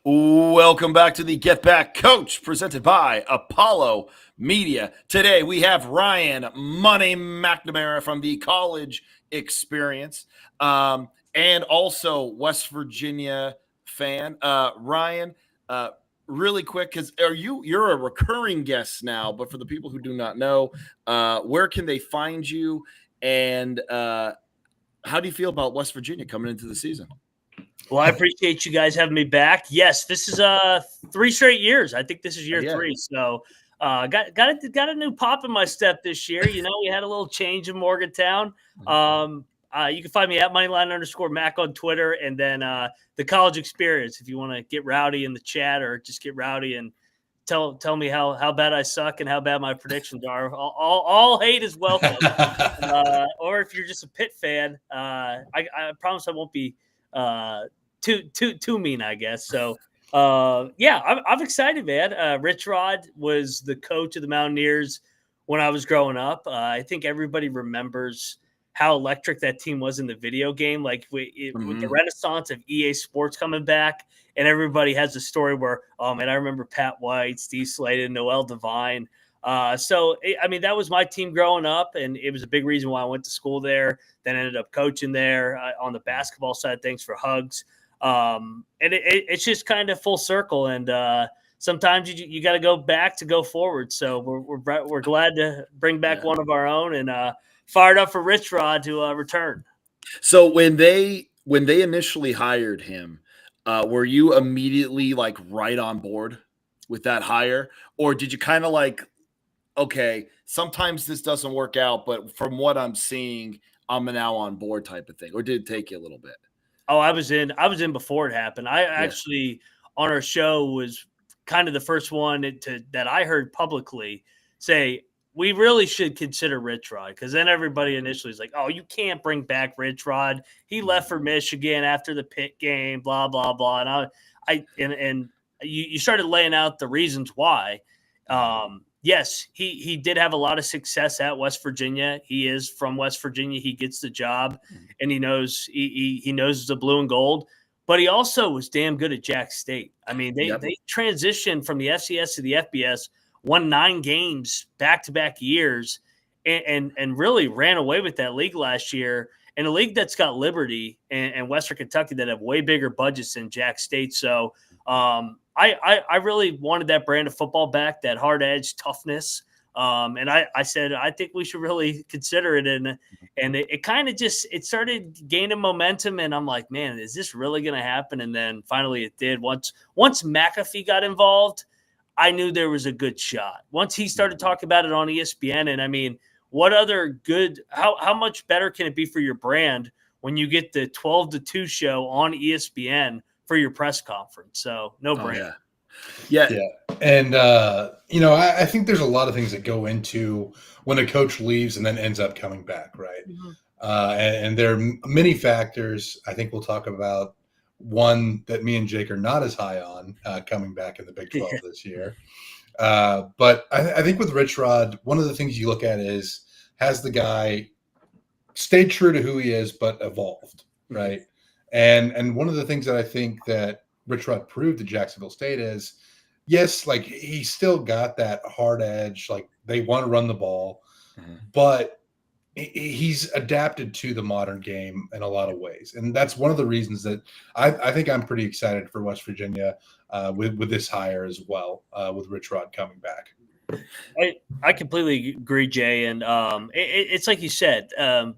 Welcome back to the Get Back Coach presented by Apollo Media. Today we have Ryan Money McNamara from the College Experience and also West Virginia fan. Ryan, really quick, because you're a recurring guest now, but for the people who do not know, where can they find you and how do you feel about West Virginia coming into the season? Well, I appreciate you guys having me back. Yes, this is 3 straight years. I think this is year 3. So got a new pop in my step this year. You know, we had a little change in Morgantown. You can find me at Moneyline_Mac on Twitter, and then the College Experience if you want to get rowdy in the chat or just get rowdy and tell me how bad I suck and how bad my predictions are. All hate is welcome. Or if you're just a Pitt fan, I promise I won't be too mean, I guess. So I'm excited, man. Rich Rod was the coach of the Mountaineers when I was growing up. I think everybody remembers how electric that team was in the video game. Like with the renaissance of EA Sports coming back, and everybody has a story where, oh man, I remember Pat White, Steve Sladen, Noel Devine. That was my team growing up, and it was a big reason why I went to school there. Then ended up coaching there on the basketball side. Thanks for Hugs. It's just kind of full circle, and sometimes you got to go back to go forward. So we're glad to bring back one of our own, and fired up for Rich Rod to return. So when they initially hired him, were you immediately like right on board with that hire, or did you kind of like, okay, sometimes this doesn't work out, but from what I'm seeing, I'm now on board type of thing, or did it take you a little bit? Oh, I was in before it happened. I actually on our show was kind of the first one that I heard publicly say we really should consider Rich Rod, because then everybody initially is like, oh, you can't bring back Rich Rod. He left for Michigan after the Pitt game, blah, blah, blah. And you started laying out the reasons why. Yes, he did have a lot of success at West Virginia. He is from West Virginia. He gets the job, and he knows he knows the blue and gold. But he also was damn good at Jack State. I mean, they transitioned from the FCS to the FBS, won 9 games back-to-back years, and really ran away with that league last year. In a league that's got Liberty and Western Kentucky that have way bigger budgets than Jack State. So I really wanted that brand of football back, that hard edge toughness. And I said, I think we should really consider it. And it kind of it started gaining momentum. And I'm like, man, is this really going to happen? And then finally it did. Once McAfee got involved, I knew there was a good shot. Once he started talking about it on ESPN, and I mean, what other good, how much better can it be for your brand when you get the 12-2 show on ESPN for your press conference? So no brainer. Yeah. And, I think there's a lot of things that go into when a coach leaves and then ends up coming back, right? And there are many factors. I think we'll talk about one that me and Jake are not as high on coming back in the Big 12 this year. But I think with Rich Rod, one of the things you look at is, has the guy stayed true to who he is but evolved, right? And one of the things that I think that Rich Rod proved to Jacksonville State is, yes, like he still got that hard edge, like they want to run the ball, but he's adapted to the modern game in a lot of ways. And that's one of the reasons that I think I'm pretty excited for West Virginia with this hire as well, with Rich Rod coming back. I completely agree, Jay. And it's like you said,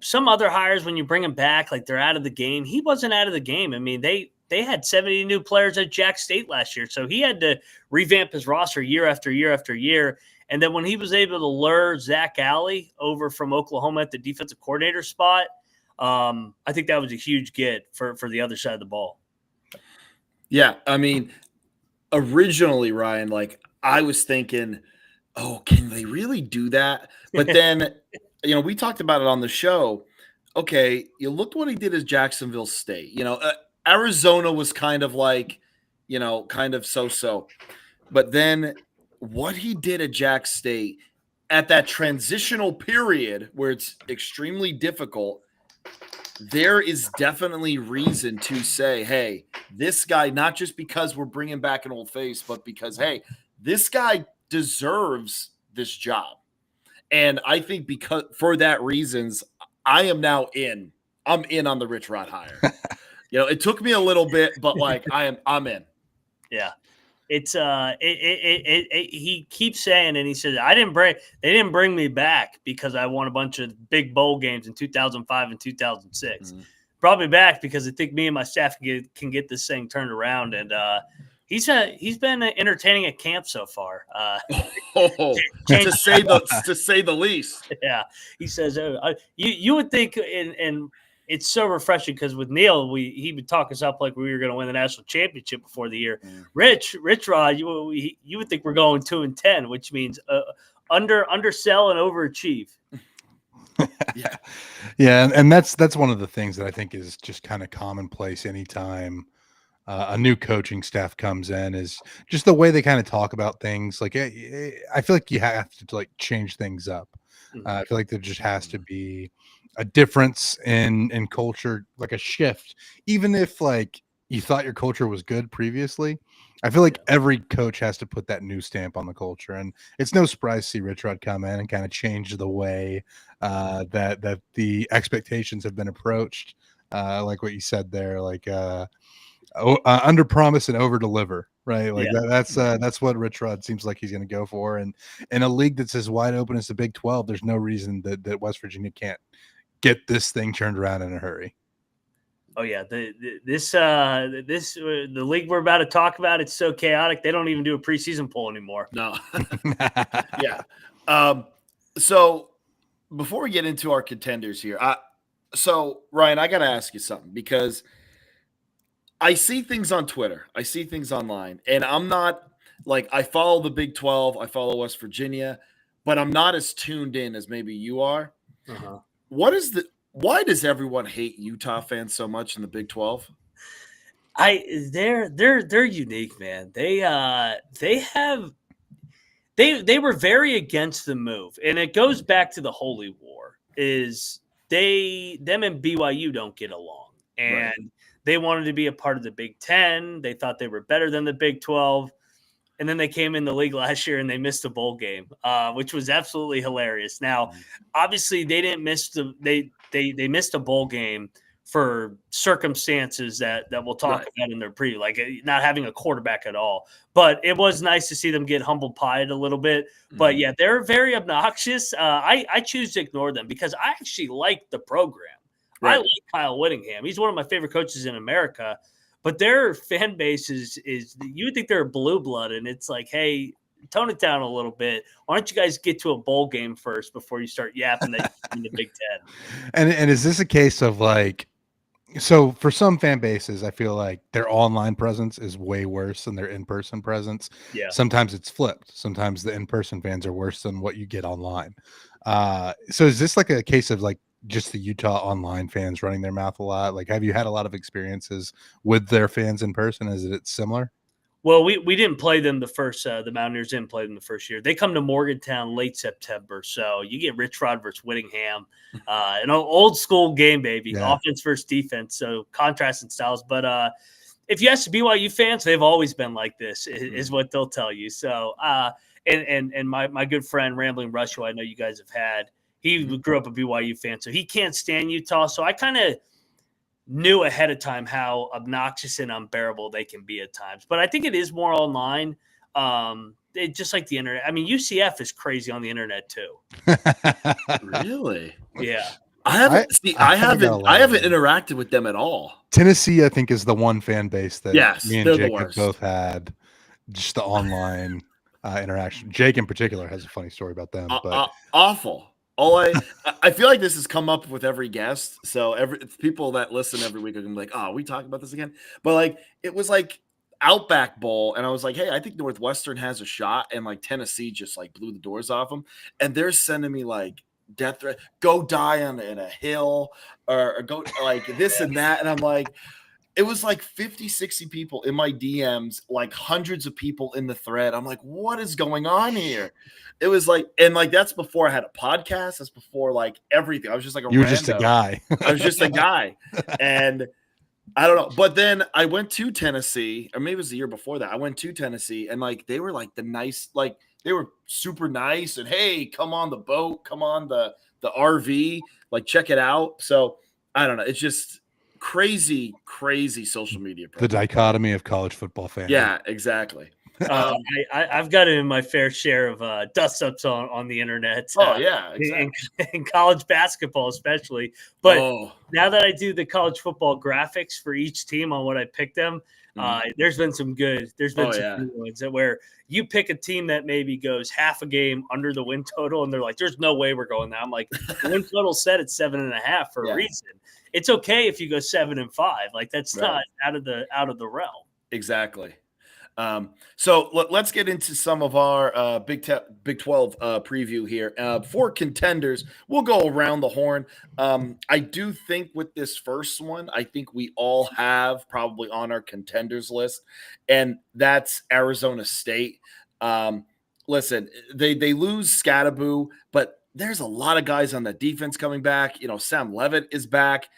some other hires, when you bring them back, like they're out of the game. He wasn't out of the game. I mean, they had 70 new players at Jack State last year. So he had to revamp his roster year after year after year. And then when he was able to lure Zach Alley over from Oklahoma at the defensive coordinator spot, I think that was a huge get for the other side of the ball. Yeah, I mean, originally, Ryan, like I was thinking, oh, can they really do that? But then, we talked about it on the show. Okay, you looked what he did as Jacksonville State. Arizona was kind of like, kind of so-so. But then what he did at Jack State at that transitional period where it's extremely difficult, there is definitely reason to say, hey, this guy, not just because we're bringing back an old face, but because, hey, this guy deserves this job. And I think because for that reasons, I am now in. I'm in on the Rich Rod hire. It took me a little bit, but like I'm in. Yeah. It's he keeps saying, and he says, they didn't bring me back because I won a bunch of big bowl games in 2005 and 2006. Mm-hmm. Brought me back because I think me and my staff can get this thing turned around. And he's been entertaining at camp so far. To say the least. Yeah, he says you would think, and it's so refreshing because with Neil, he would talk us up like we were going to win the national championship before the year. Rich Rod, you would think we're going 2-10, which means undersell and overachieve. Yeah, and that's one of the things that I think is just kind of commonplace anytime a new coaching staff comes in, is just the way they kind of talk about things. Like I feel like you have to like change things up. I feel like there just has to be a difference in culture, like a shift, even if like you thought your culture was good previously. I feel like every coach has to put that new stamp on the culture, and it's no surprise to see Rich Rod come in and kind of change the way that the expectations have been approached. Like what you said there, like under promise and over deliver, right? Like that's what Rich Rod seems like he's going to go for. And in a league that's as wide open as the Big 12, there's no reason that West Virginia can't get this thing turned around in a hurry. Oh yeah, the league we're about to talk about, it's so chaotic they don't even do a preseason poll anymore. No. Yeah. So before we get into our contenders here, so Ryan, I got to ask you something, because I see things on Twitter, I see things online, and I'm not like, I follow the Big 12, I follow West Virginia, but I'm not as tuned in as maybe you are. Uh-huh. Why does everyone hate Utah fans so much in the Big 12? They're unique, man. They were very against the move, and it goes back to the Holy War. Is them and BYU don't get along, and they wanted to be a part of the Big 10. They thought they were better than the Big 12. And then they came in the league last year and they missed a bowl game, which was absolutely hilarious. Now, obviously, they didn't miss they missed a bowl game for circumstances that we'll talk about in their preview, like not having a quarterback at all. But it was nice to see them get humble pied a little bit. But yeah, they're very obnoxious. I choose to ignore them because I actually like the program. I like Kyle Whittingham. He's one of my favorite coaches in America. But their fan base is you would think they're blue blood, and it's like, hey, tone it down a little bit. Why don't you guys get to a bowl game first before you start yapping that in the Big 10? And is this a case of like, so for some fan bases, I feel like their online presence is way worse than their in-person presence. Yeah. Sometimes it's flipped. Sometimes the in-person fans are worse than what you get online. So is this like a case of like just the Utah online fans running their mouth a lot? Like, have you had a lot of experiences with their fans in person? Is it similar? Well, we didn't play them the Mountaineers didn't play them the first year. They come to Morgantown late September. So you get Rich Rod versus Whittingham, an old school game, baby, offense versus defense. So contrasting styles. But if you ask BYU fans, they've always been like this, is what they'll tell you. So, and my good friend Rambling Rush, who I know you guys have had, he grew up a BYU fan, so he can't stand Utah. So I kind of knew ahead of time how obnoxious and unbearable they can be at times. But I think it is more online. Just like the internet. I mean, UCF is crazy on the internet too. Really? Yeah. I haven't interacted with them at all. Tennessee, I think, is the one fan base that me and Jake have both had just the online interaction. Jake in particular has a funny story about them. But awful. I feel like this has come up with every guest. So people that listen every week are gonna be like, "Oh, we talk about this again." But like, it was like Outback Bowl, and I was like, "Hey, I think Northwestern has a shot," and like Tennessee just like blew the doors off them, and they're sending me like death threat, go die in a hill, or go like this and that, and I'm like, it was like 50, 60 people in my DMs, like hundreds of people in the thread. I'm like, what is going on here? It was like, and like that's before I had a podcast. That's before like everything. I was just like You were just a guy. I was just a guy. And I don't know. But then I went to Tennessee, or maybe it was the year before that. I went to Tennessee and like they were like they were super nice and hey, come on the boat, come on the RV, like check it out. So I don't know. It's just crazy social media. The dichotomy of college football fans. Yeah, exactly. I've got in my fair share of dust ups on the internet. Oh yeah, exactly. in college basketball especially. But now that I do the college football graphics for each team on what I pick them, there's been some good ones where you pick a team that maybe goes half a game under the win total, and they're like, "There's no way we're going there." I'm like, the win total set at 7.5 for a reason. It's okay if you go 7-5. Like that's not out of the realm. Exactly. So let's get into some of our Big 12 preview here. For contenders, we'll go around the horn. I do think with this first one, I think we all have probably on our contenders list, and that's Arizona State. Listen, they lose Scatteraboo, but there's a lot of guys on the defense coming back. You know, Sam Levitt is back.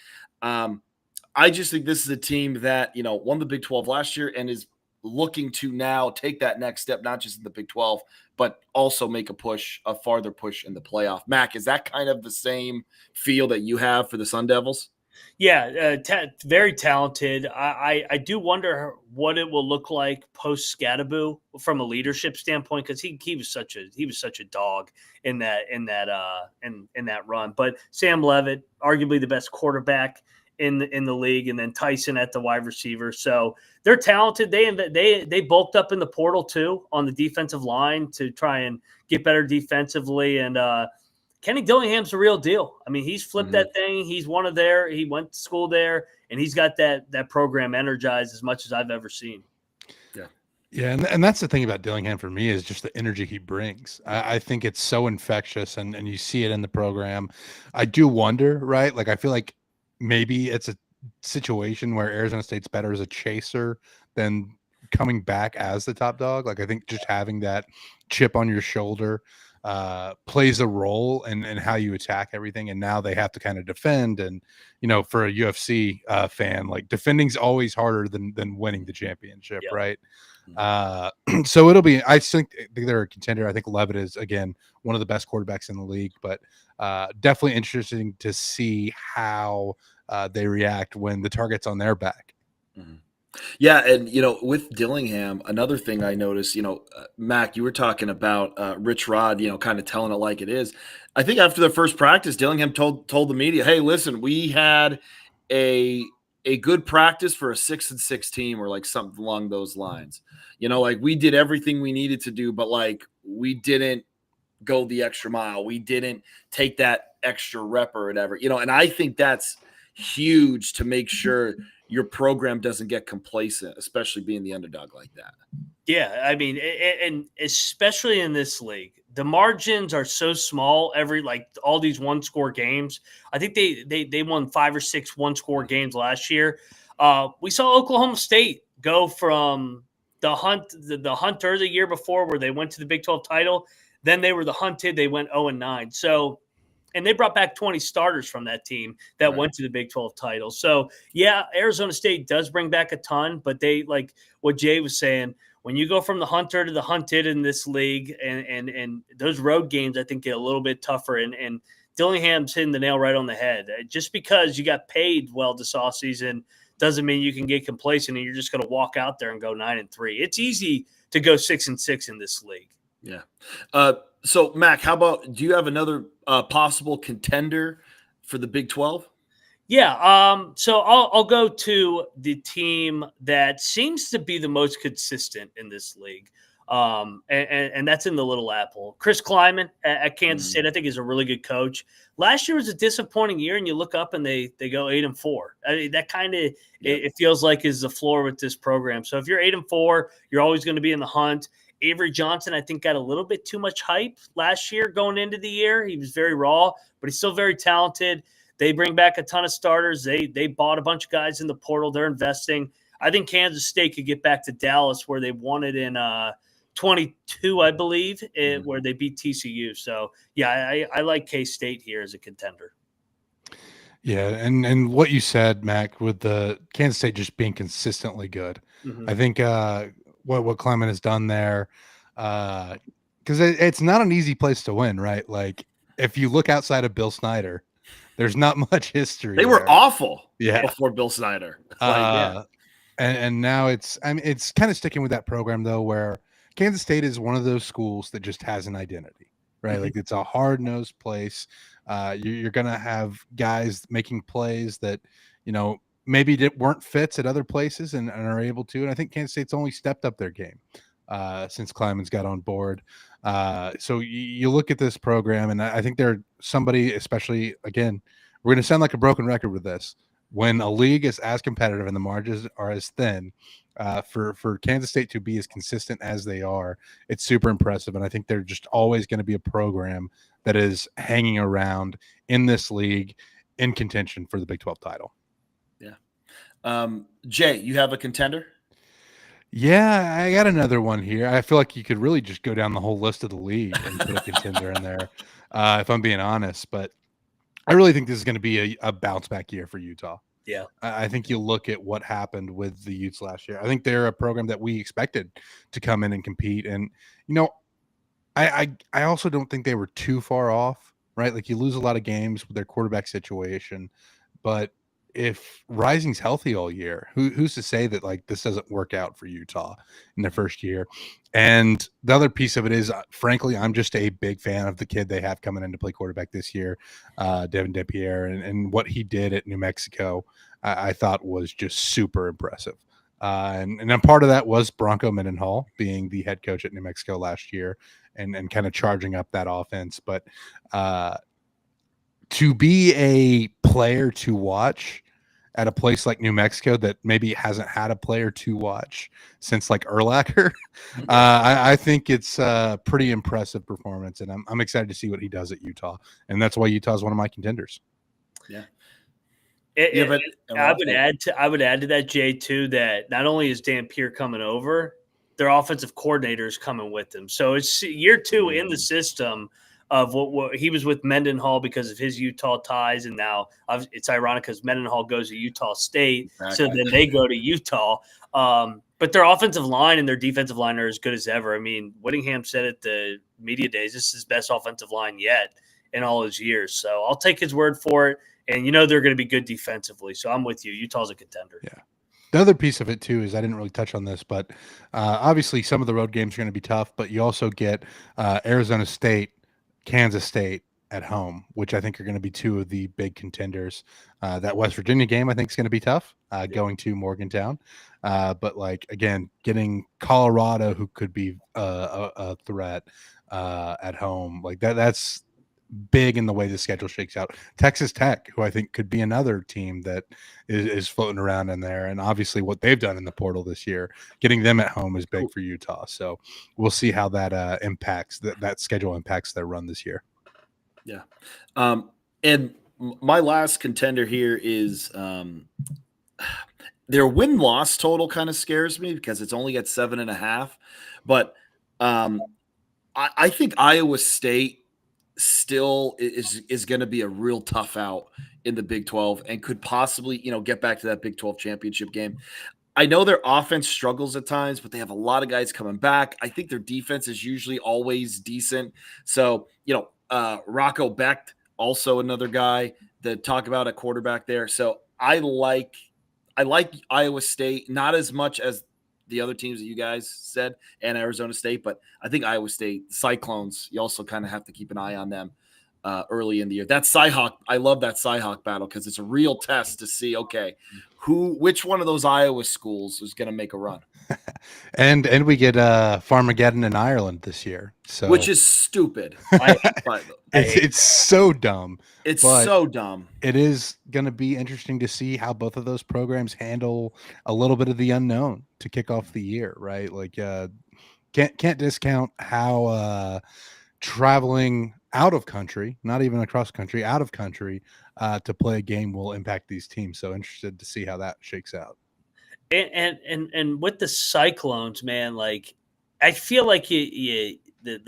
I just think this is a team that, you know, won the Big 12 last year and is looking to now take that next step, not just in the Big 12, but also make a farther push in the playoff. Mac, is that kind of the same feel that you have for the Sun Devils? Yeah, very talented. I do wonder what it will look like post Scatteraboo from a leadership standpoint, because he was such a dog in that run. But Sam Levitt, arguably the best quarterback in the league, and then Tyson at the wide receiver. So they're talented. They bulked up in the portal too on the defensive line to try and get better defensively. And Kenny Dillingham's the real deal. I mean, he's flipped that thing. He's he went to school there, and he's got that program energized as much as I've ever seen. Yeah, and that's the thing about Dillingham for me is just the energy he brings. I think it's so infectious, and you see it in the program. I do wonder, right? Like I feel like maybe it's a situation where Arizona State's better as a chaser than coming back as the top dog. Like I think just having that chip on your shoulder plays a role in how you attack everything. And now they have to kind of defend. And, you know, for a UFC fan, like defending's always harder than winning the championship, right? So it'll be, I think they're a contender. I think Levitt is, again, one of the best quarterbacks in the league, but definitely interesting to see how they react when the target's on their back. Yeah, and, you know, with Dillingham, another thing I noticed, you know, Mac, you were talking about Rich Rod, you know, kind of telling it like it is. I think after the first practice, Dillingham told the media, hey, listen, we had a good practice for a 6-6 team, or like something along those lines. You know, like we did everything we needed to do, but like we didn't go the extra mile. We didn't take that extra rep or whatever, you know, and I think that's huge to make sure your program doesn't get complacent, especially being the underdog like that. Yeah, I mean, and especially in this league, the margins are so small. All these one-score games. I think they won 5 or 6 one-score games last year. We saw Oklahoma State go from the hunter the year before, where they went to the Big 12 title. Then they were the hunted. They went 0-9. So. And they brought back 20 starters from that team that went to the Big 12 title. So, yeah, Arizona State does bring back a ton, but they, like what Jay was saying, when you go from the hunter to the hunted in this league, and those road games, I think, get a little bit tougher. And Dillingham's hitting the nail right on the head. Just because you got paid well this offseason doesn't mean you can get complacent and you're just going to walk out there and go 9-3. It's easy to go 6-6 in this league. Yeah. So, Mac, how about, do you have another possible contender for the Big 12? Yeah. So I'll go to the team that seems to be the most consistent in this league. And that's in the Little Apple. Chris Kleiman at Kansas State, I think, is a really good coach. Last year was a disappointing year, and you look up and they go 8-4. I mean, that kind of it feels like is the floor with this program. So if you're 8-4, you're always going to be in the hunt. Avery Johnson, I think, got a little bit too much hype last year going into the year. He was very raw, but he's still very talented. They bring back a ton of starters. They bought a bunch of guys in the portal. They're investing. I think Kansas State could get back to Dallas where they won it in 22, I believe, where they beat TCU. So, yeah, I like K-State here as a contender. Yeah, and what you said, Mac, with the Kansas State just being consistently good. I think what Clement has done there, because it's not an easy place to win, right? Like, if you look outside of Bill Snyder, there's not much history. They were awful Yeah. before Bill Snyder. And now it's kind of sticking with that program, though, where Kansas State is one of those schools that just has an identity, right? Like, it's a hard-nosed place. You're going to have guys making plays that, maybe weren't fits at other places and are able to. And I think Kansas State's only stepped up their game since Kleiman's got on board. So you look at this program, and I think they're somebody, especially, again, we're going to sound like a broken record with this. When a league is as competitive and the margins are as thin, for Kansas State to be as consistent as they are, it's super impressive. And I think they're just always going to be a program that is hanging around in this league in contention for the Big 12 title. Yeah. Jay, you have a contender? Yeah, I got another one here. I feel like you could really just go down the whole list of the league and put a contender in there, if I'm being honest. But I really think this is going to be a bounce back year for Utah. Yeah. I think you look at what happened with the Utes last year. I think they're a program that we expected to come in and compete. And, I also don't think they were too far off, right? Like, you lose a lot of games with their quarterback situation, but if Rising's healthy all year, who's to say that, like, this doesn't work out for Utah in their first year? And the other piece of it is, frankly, I'm just a big fan of the kid they have coming in to play quarterback this year, Devin DePierre, and what he did at New Mexico, I thought was just super impressive. And then part of that was Bronco Mendenhall being the head coach at New Mexico last year and kind of charging up that offense. But to be a player to watch at a place like New Mexico that maybe hasn't had a player to watch since, like, Urlacher, I think it's a pretty impressive performance, and I'm excited to see what he does at Utah, and that's why Utah is one of my contenders. Yeah. I would add to that, Jay, too, that not only is DePierre coming over, their offensive coordinator is coming with them. So it's year 2 in the system of what he was with Mendenhall because of his Utah ties, and now it's ironic because Mendenhall goes to Utah State, so then they go to Utah. But their offensive line and their defensive line are as good as ever. I mean, Whittingham said at the media days, this is his best offensive line yet in all his years. So I'll take his word for it, and they're going to be good defensively. So I'm with you. Utah's a contender. Yeah. The other piece of it, too, is I didn't really touch on this, but obviously some of the road games are going to be tough, but you also get Arizona State, Kansas State at home, which I think are going to be 2 of the big contenders. That West Virginia game I think is going to be tough, going to Morgantown. But, like, again, getting Colorado, who could be a threat at home, like that's big in the way the schedule shakes out. Texas Tech, who I think could be another team that is floating around in there. And obviously what they've done in the portal this year, getting them at home is big for Utah. So we'll see how that impacts that schedule impacts their run this year. Yeah. And my last contender here is their win-loss total kind of scares me because it's only at 7.5. But I think Iowa State still is going to be a real tough out in the Big 12 and could possibly, get back to that Big 12 championship game. I know their offense struggles at times, but they have a lot of guys coming back. I think their defense is usually always decent. So, Rocco Becht, also another guy that talk about a quarterback there. So I like Iowa State, not as much as the other teams that you guys said and Arizona State, but I think Iowa State Cyclones, you also kind of have to keep an eye on them early in the year. That Cyhawk, I love that Cyhawk battle because it's a real test to see, okay, which one of those Iowa schools is going to make a run. and we get Farmageddon in Ireland this year, so which is stupid. It's so dumb. It's so dumb. It is going to be interesting to see how both of those programs handle a little bit of the unknown to kick off the year, right? Like, can't discount how traveling out of country, not even across country, out of country, to play a game will impact these teams. So interested to see how that shakes out. And with the Cyclones, man, like I feel like the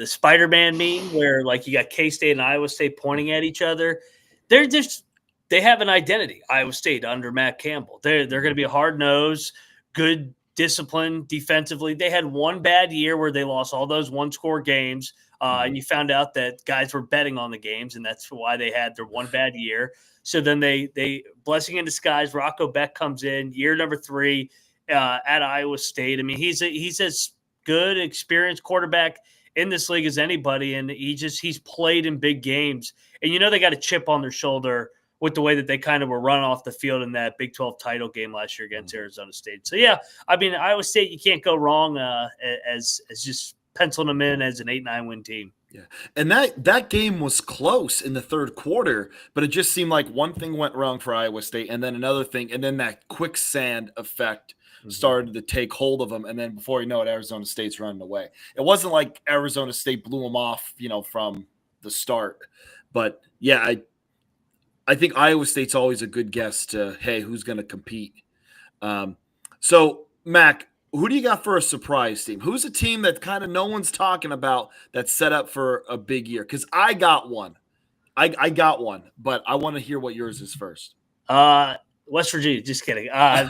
Spider-Man meme where like you got K-State and Iowa State pointing at each other. They have an identity. Iowa State under Matt Campbell. They're going to be a hard nose, good discipline defensively. They had one bad year where they lost all those one-score games, and you found out that guys were betting on the games, and that's why they had their one bad year. So then they blessing in disguise. Rocco Beck comes in year number 3 at Iowa State. I mean, he's as good, experienced quarterback in this league as anybody, and he's played in big games. And they got a chip on their shoulder with the way that they kind of were run off the field in that Big 12 title game last year against Arizona State. So yeah, I mean, Iowa State, you can't go wrong as just penciling them in as an 8-9 win team. Yeah. And that game was close in the third quarter, but it just seemed like one thing went wrong for Iowa State and then another thing. And then that quicksand effect started to take hold of them. And then before you know it, Arizona State's running away. It wasn't like Arizona State blew them off, from the start. But yeah, I think Iowa State's always a good guess to, hey, who's going to compete? So, Mac, who do you got for a surprise team? Who's a team that kind of no one's talking about that's set up for a big year? Because I got one. I got one, but I want to hear what yours is first. West Virginia. Just kidding. I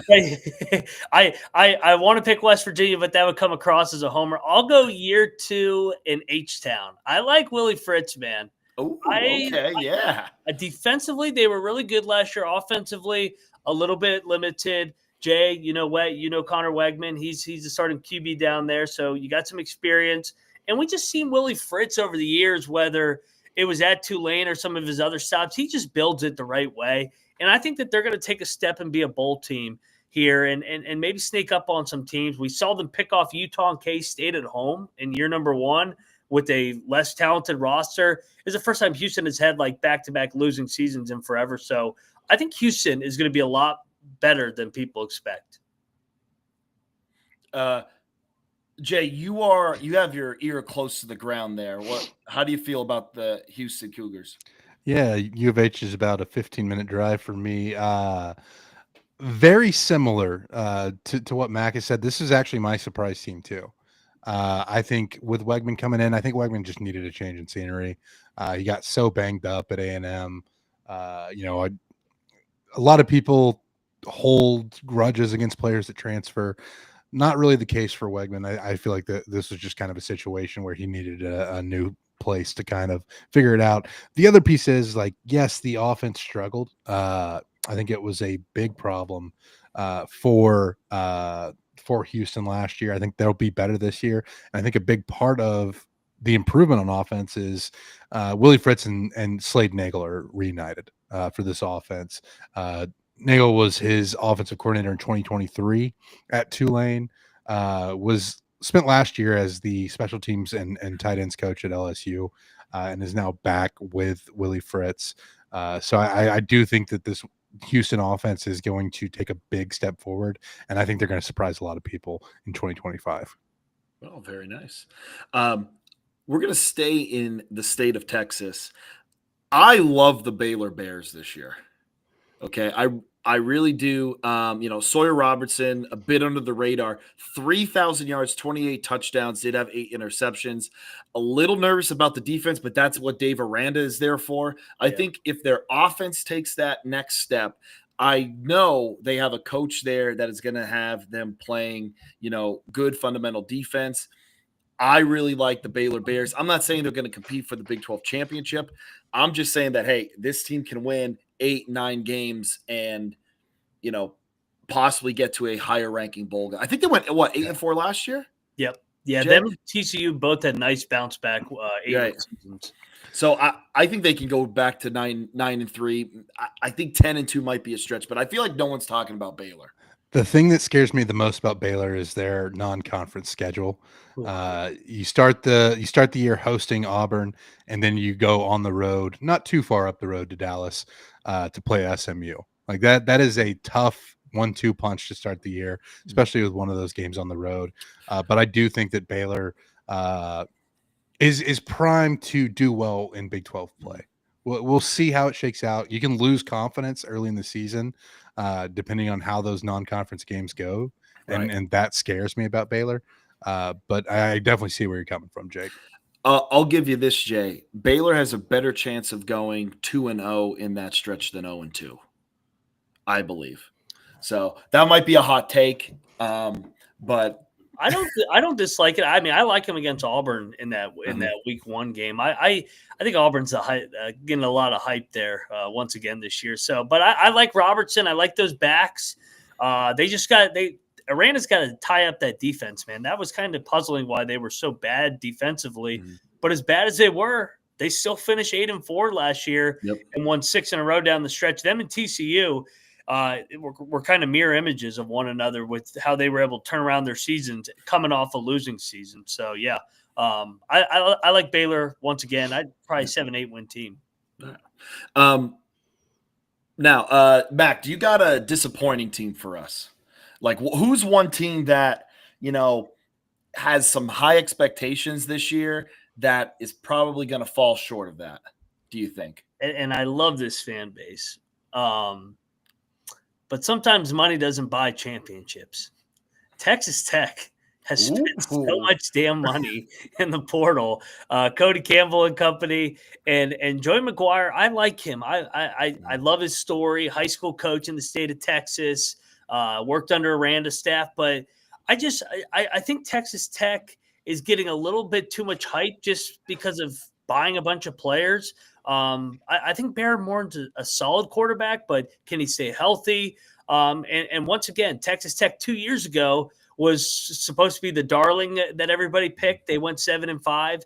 want to pick West Virginia, but that would come across as a homer. I'll go year 2 in H-Town. I like Willie Fritz, man. Oh, okay, yeah. Defensively, they were really good last year. Offensively, a little bit limited. Jay, Connor Wegman. He's the starting QB down there, so you got some experience. And we just seen Willie Fritz over the years, whether it was at Tulane or some of his other stops. He just builds it the right way. And I think that they're going to take a step and be a bowl team here and maybe sneak up on some teams. We saw them pick off Utah and K-State at home in year number 1 with a less talented roster. It's the first time Houston has had like back-to-back losing seasons in forever. So I think Houston is going to be a lot better than people expect. Jay, you have your ear close to the ground there. How do you feel about the Houston Cougars? Yeah, U of H is about a 15-minute drive for me. Very similar to what Mac has said. This is actually my surprise team too. I think with Wegman coming in, I think Wegman just needed a change in scenery. He got so banged up at A&M. A lot of people hold grudges against players that transfer. Not really the case for Wegman. I feel like this was just kind of a situation where he needed a new place to kind of figure it out. The other piece is yes, the offense struggled. I think it was a big problem for Houston last year. I think they'll be better this year. And I think a big part of the improvement on offense is Willie Fritz and Slade Nagel are reunited for this offense. Nagel was his offensive coordinator in 2023 at Tulane, was spent last year as the special teams and tight ends coach at LSU, and is now back with Willie Fritz. So I do think that this Houston offense is going to take a big step forward, and I think they're going to surprise a lot of people in 2025. Oh, very nice. We're going to stay in the state of Texas. I love the Baylor Bears this year. Okay, I really do. Sawyer Robertson, a bit under the radar, 3,000 yards, 28 touchdowns, did have 8 interceptions. A little nervous about the defense, but that's what Dave Aranda is there for. I think if their offense takes that next step, I know they have a coach there that is going to have them playing, good fundamental defense. I really like the Baylor Bears. I'm not saying they're going to compete for the Big 12 championship. I'm just saying that, hey, this team can win 8-9 games and, possibly get to a higher ranking bowl. I think they went 8-4 last year. Yep. Yeah. Them and TCU both had nice bounce back seasons. So I think they can go back to 9-3. I think 10-2 might be a stretch, but I feel like no one's talking about Baylor. The thing that scares me the most about Baylor is their non-conference schedule. You start the year hosting Auburn, and then you go on the road, not too far up the road to Dallas, to play SMU. Like that is a tough 1-2 punch to start the year, especially with one of those games on the road. But I do think that Baylor is primed to do well in Big 12 play. We'll see how it shakes out. You can lose confidence early in the season, depending on how those non-conference games go, Right. and that scares me about Baylor. But I definitely see where you're coming from, Jake. I'll give you this, Jay. Baylor has a better chance of going 2-0 in that stretch than 0-2, I believe. So that might be a hot take, but I don't dislike it. I mean, I like him against Auburn in that week 1 game. I think Auburn's getting a lot of hype there once again this year. So, but I like Robertson. I like those backs. Aranda's got to tie up that defense, man. That was kind of puzzling why they were so bad defensively. Mm-hmm. But as bad as they were, they still finished 8-4 last year and won 6 in a row down the stretch. Them and TCU. We're kind of mirror images of one another with how they were able to turn around their seasons coming off a losing season. So, yeah, I like Baylor once again. I'd probably 7-8 win team. Now, Mac, do you got a disappointing team for us? Like, who's one team that, has some high expectations this year that is probably going to fall short of that, do you think? And I love this fan base. But sometimes money doesn't buy championships. Texas Tech has spent so much damn money in the portal. Cody Campbell and company, and Joey McGuire. I like him. I love his story. High school coach in the state of Texas. Worked under Aranda's staff, but I think Texas Tech is getting a little bit too much hype just because of buying a bunch of players. I think Barrett Morton's a solid quarterback, but can he stay healthy? And once again, Texas Tech 2 years ago was supposed to be the darling that everybody picked. They went 7-5.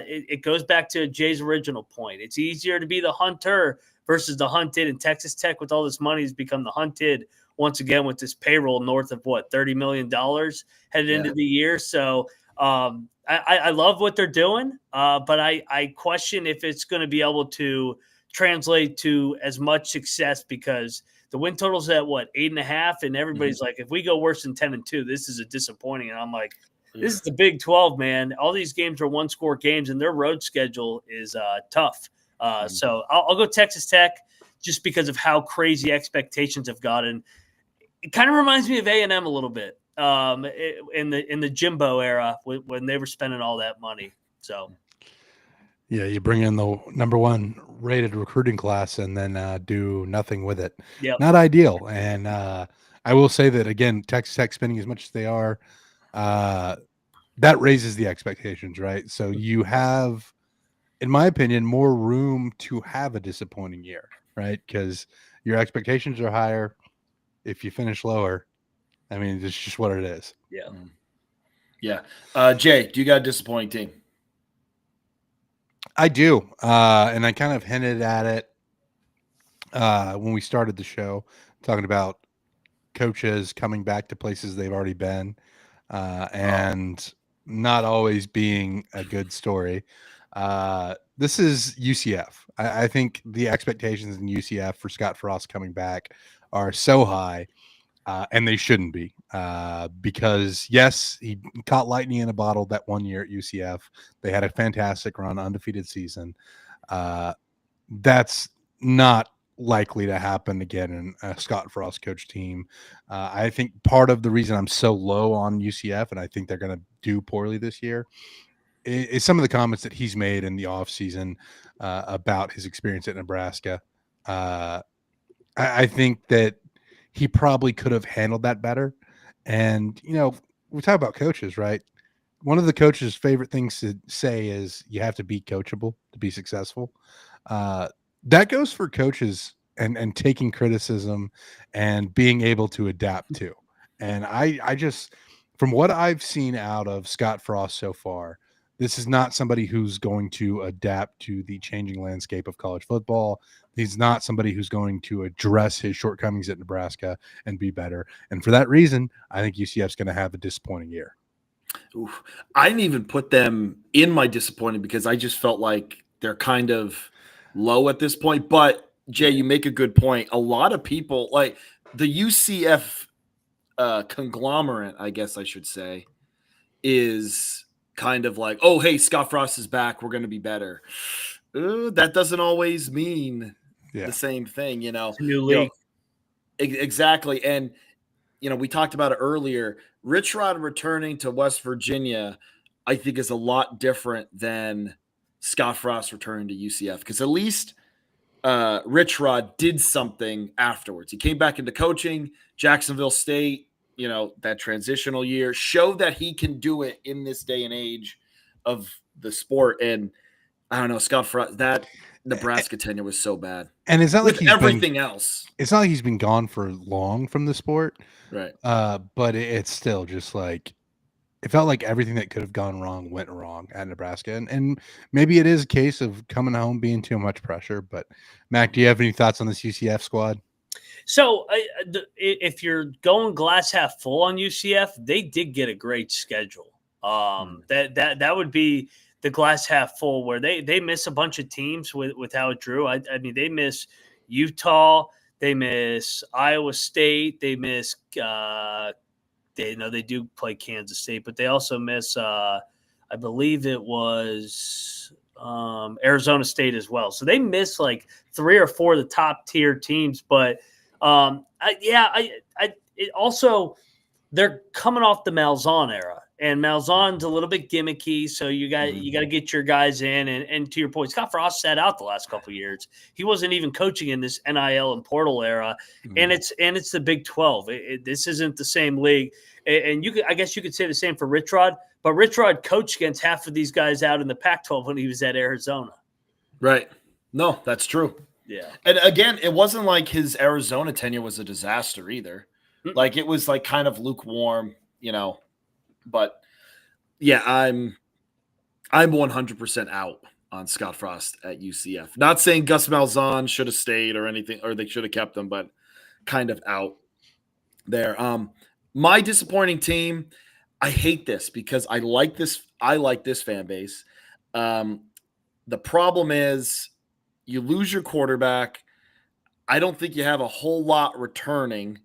It goes back to Jay's original point. It's easier to be the hunter versus the hunted, and Texas Tech with all this money has become the hunted once again with this payroll north of $30 million headed into the year. So I love what they're doing, but I question if it's going to be able to translate to as much success because the win total's at 8.5, and everybody's like, if we go worse than 10-2, this is a disappointing. And I'm like, this is the Big 12, man. All these games are one-score games, and their road schedule is tough. So I'll go Texas Tech just because of how crazy expectations have gotten. It kind of reminds me of A&M a little bit. In the Jimbo era when they were spending all that money. So yeah, you bring in the number 1 rated recruiting class and then do nothing with it. Yep. Not ideal. And I will say that again, Texas Tech spending as much as they are, that raises the expectations, right? So you have, in my opinion, more room to have a disappointing year, right? Because your expectations are higher. If you finish lower, I mean, it's just what it is. Yeah. Yeah. Jay, do you got a disappointing team? I do. And I kind of hinted at it when we started the show, talking about coaches coming back to places they've already been and not always being a good story. This is UCF. I think the expectations in UCF for Scott Frost coming back are so high. And they shouldn't be because, yes, he caught lightning in a bottle that 1 year at UCF. They had a fantastic run, undefeated season. That's not likely to happen again in a Scott Frost coach team. I think part of the reason I'm so low on UCF, and I think they're going to do poorly this year, is some of the comments that he's made in the offseason about his experience at Nebraska. I think that he probably could have handled that better. And, we talk about coaches, right? One of the coaches' favorite things to say is you have to be coachable to be successful. That goes for coaches and taking criticism and being able to adapt to. And I just, from what I've seen out of Scott Frost so far, this is not somebody who's going to adapt to the changing landscape of college football. He's not somebody who's going to address his shortcomings at Nebraska and be better. And for that reason, I think UCF's going to have a disappointing year. Oof. I didn't even put them in my disappointing because I just felt like they're kind of low at this point. But, Jay, you make a good point. A lot of people, like the UCF conglomerate, I guess I should say, is kind of like, oh, hey, Scott Frost is back. We're going to be better. That doesn't always mean the same thing, you know. It's a new league. Exactly. And, you know, we talked about it earlier. Rich Rod returning to West Virginia, I think, is a lot different than Scott Frost returning to UCF, because at least Rich Rod did something afterwards. He came back into coaching, Jacksonville State, you know, that transitional year, showed that he can do it in this day and age of the sport. And I don't know, Scott Frost, that Nebraska tenure was so bad. And it's not like he's everything else. It's not like he's been gone for long from the sport, right? But it's still just like, it felt like everything that could have gone wrong went wrong at Nebraska, and maybe it is a case of coming home being too much pressure. But Mac, do you have any thoughts on this UCF squad? So if you're going glass half full on UCF, they did get a great schedule. That would be the glass half full, where they miss a bunch of teams with how it drew. I mean, they miss Utah, they miss Iowa State, they miss they do play Kansas State, but they also miss I believe it was Arizona State as well. So they miss like 3 or 4 of the top tier teams. But it also, they're coming off the Malzahn era. And Malzahn's a little bit gimmicky, so you got to get your guys in. And to your point, Scott Frost sat out the last couple of years. He wasn't even coaching in this NIL and portal era, and it's the Big 12. This isn't the same league. And I guess you could say the same for Rich Rod, but Rich Rod coached against half of these guys out in the Pac-12 when he was at Arizona. Right. No, that's true. Yeah. And again, it wasn't like his Arizona tenure was a disaster either. Like, it was like kind of lukewarm, you know. But yeah, I'm 100% out on Scott Frost at UCF. Not saying Gus Malzahn should have stayed or anything, or they should have kept him, but kind of out there. My disappointing team, I hate this because I like this fan base. The problem is you lose your quarterback. I don't think you have a whole lot returning.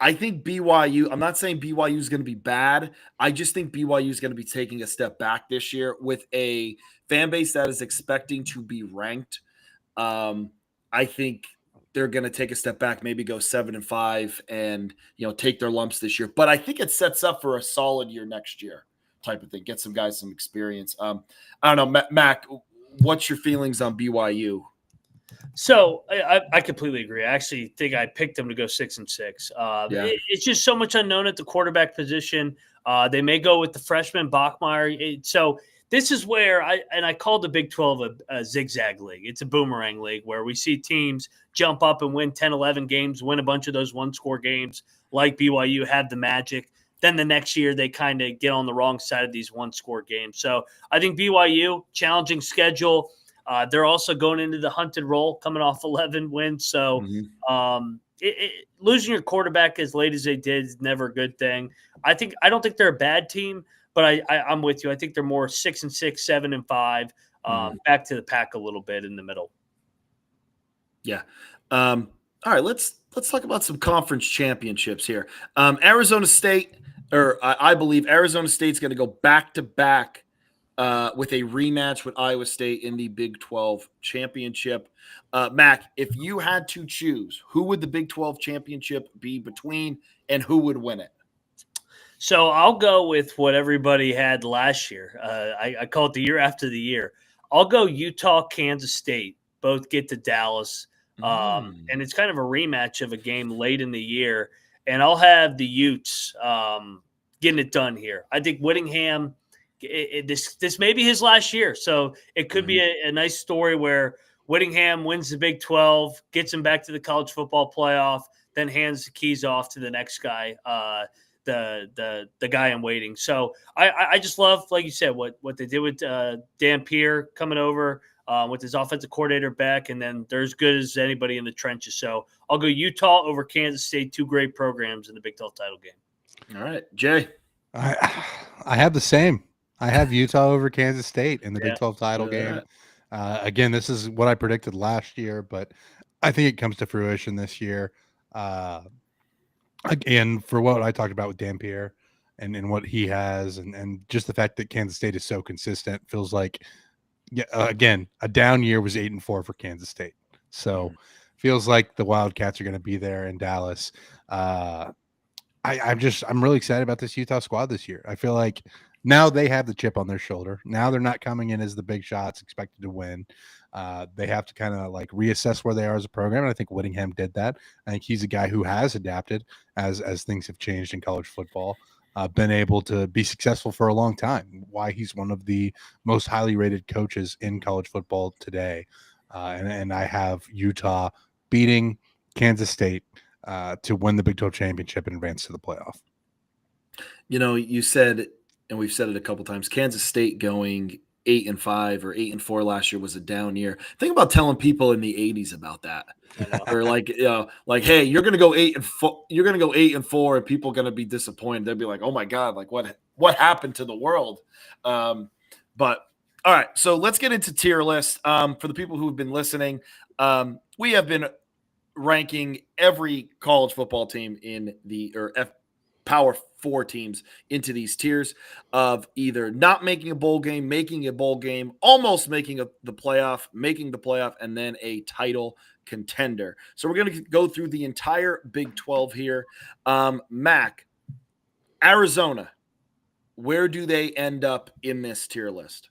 I think BYU, I'm not saying BYU is going to be bad. I just think BYU is going to be taking a step back this year with a fan base that is expecting to be ranked. I think they're going to take a step back, maybe go 7-5 and, you know, take their lumps this year. But I think it sets up for a solid year next year type of thing. Get some guys some experience. I don't know, Mac, what's your feelings on BYU? So I completely agree. I actually think I picked them to go 6-6. It's just so much unknown at the quarterback position. They may go with the freshman Bachmeier. So this is where I called the Big 12 a zigzag league. It's a boomerang league where we see teams jump up and win 10, 11 games, win a bunch of those one-score games like BYU had the magic. Then the next year they kind of get on the wrong side of these one-score games. So I think BYU, challenging schedule. They're also going into the hunted role, coming off 11 wins. So losing your quarterback as late as they did is never a good thing. I don't think they're a bad team, but I'm with you. I think they're more 6-6, 7-5, back to the pack a little bit in the middle. Yeah. All right. Let's talk about some conference championships here. Arizona State, I believe Arizona State's going to go back to back with a rematch with Iowa State in the Big 12 championship. Mac, if you had to choose, who would the Big 12 championship be between and who would win it? So I'll go with what everybody had last year. I call it the year after the year. I'll go Utah, Kansas State. Both get to Dallas. And it's kind of a rematch of a game late in the year. And I'll have the Utes getting it done here. I think Whittingham – this may be his last year, so it could be a nice story where Whittingham wins the Big 12, gets him back to the college football playoff, then hands the keys off to the next guy, the guy in waiting. So I just love, like you said, what they did with Dan Pierre coming over with his offensive coordinator Beck, and then they're as good as anybody in the trenches. So I'll go Utah over Kansas State, 2 great programs in the Big 12 title game. All right, Jay. I have the same. I have Utah over Kansas State in the Big 12 title game. Again, this is what I predicted last year, but I think it comes to fruition this year. Again, for what I talked about with Dan Pierre and what he has, and just the fact that Kansas State is so consistent feels like, yeah, again, a down year was 8-4 for Kansas State. So feels like the Wildcats are going to be there in Dallas. I'm really excited about this Utah squad this year. I feel like now they have the chip on their shoulder. Now they're not coming in as the big shots expected to win. They have to kind of like reassess where they are as a program. And I think Whittingham did that. I think he's a guy who has adapted as things have changed in college football. Been able to be successful for a long time. Why he's one of the most highly rated coaches in college football today. And I have Utah beating Kansas State to win the Big 12 championship and advance to the playoff. You know, you said, and we've said it a couple times, Kansas State going 8-5 or 8-4 last year was a down year. Think about telling people in the 80s about that. Or like, hey, you're gonna go 8-4. You're gonna go 8-4, and people are gonna be disappointed. They'll be like, "Oh my god, like what happened to the world?" But all right, so let's get into tier list. For the people who've been listening, we have been ranking every college football team in the Power 4 teams into these tiers of either not making a bowl game, making a bowl game, almost making the playoff, making the playoff, and then a title contender. So we're going to go through the entire Big 12 here. Mac, Arizona, where do they end up in this tier list?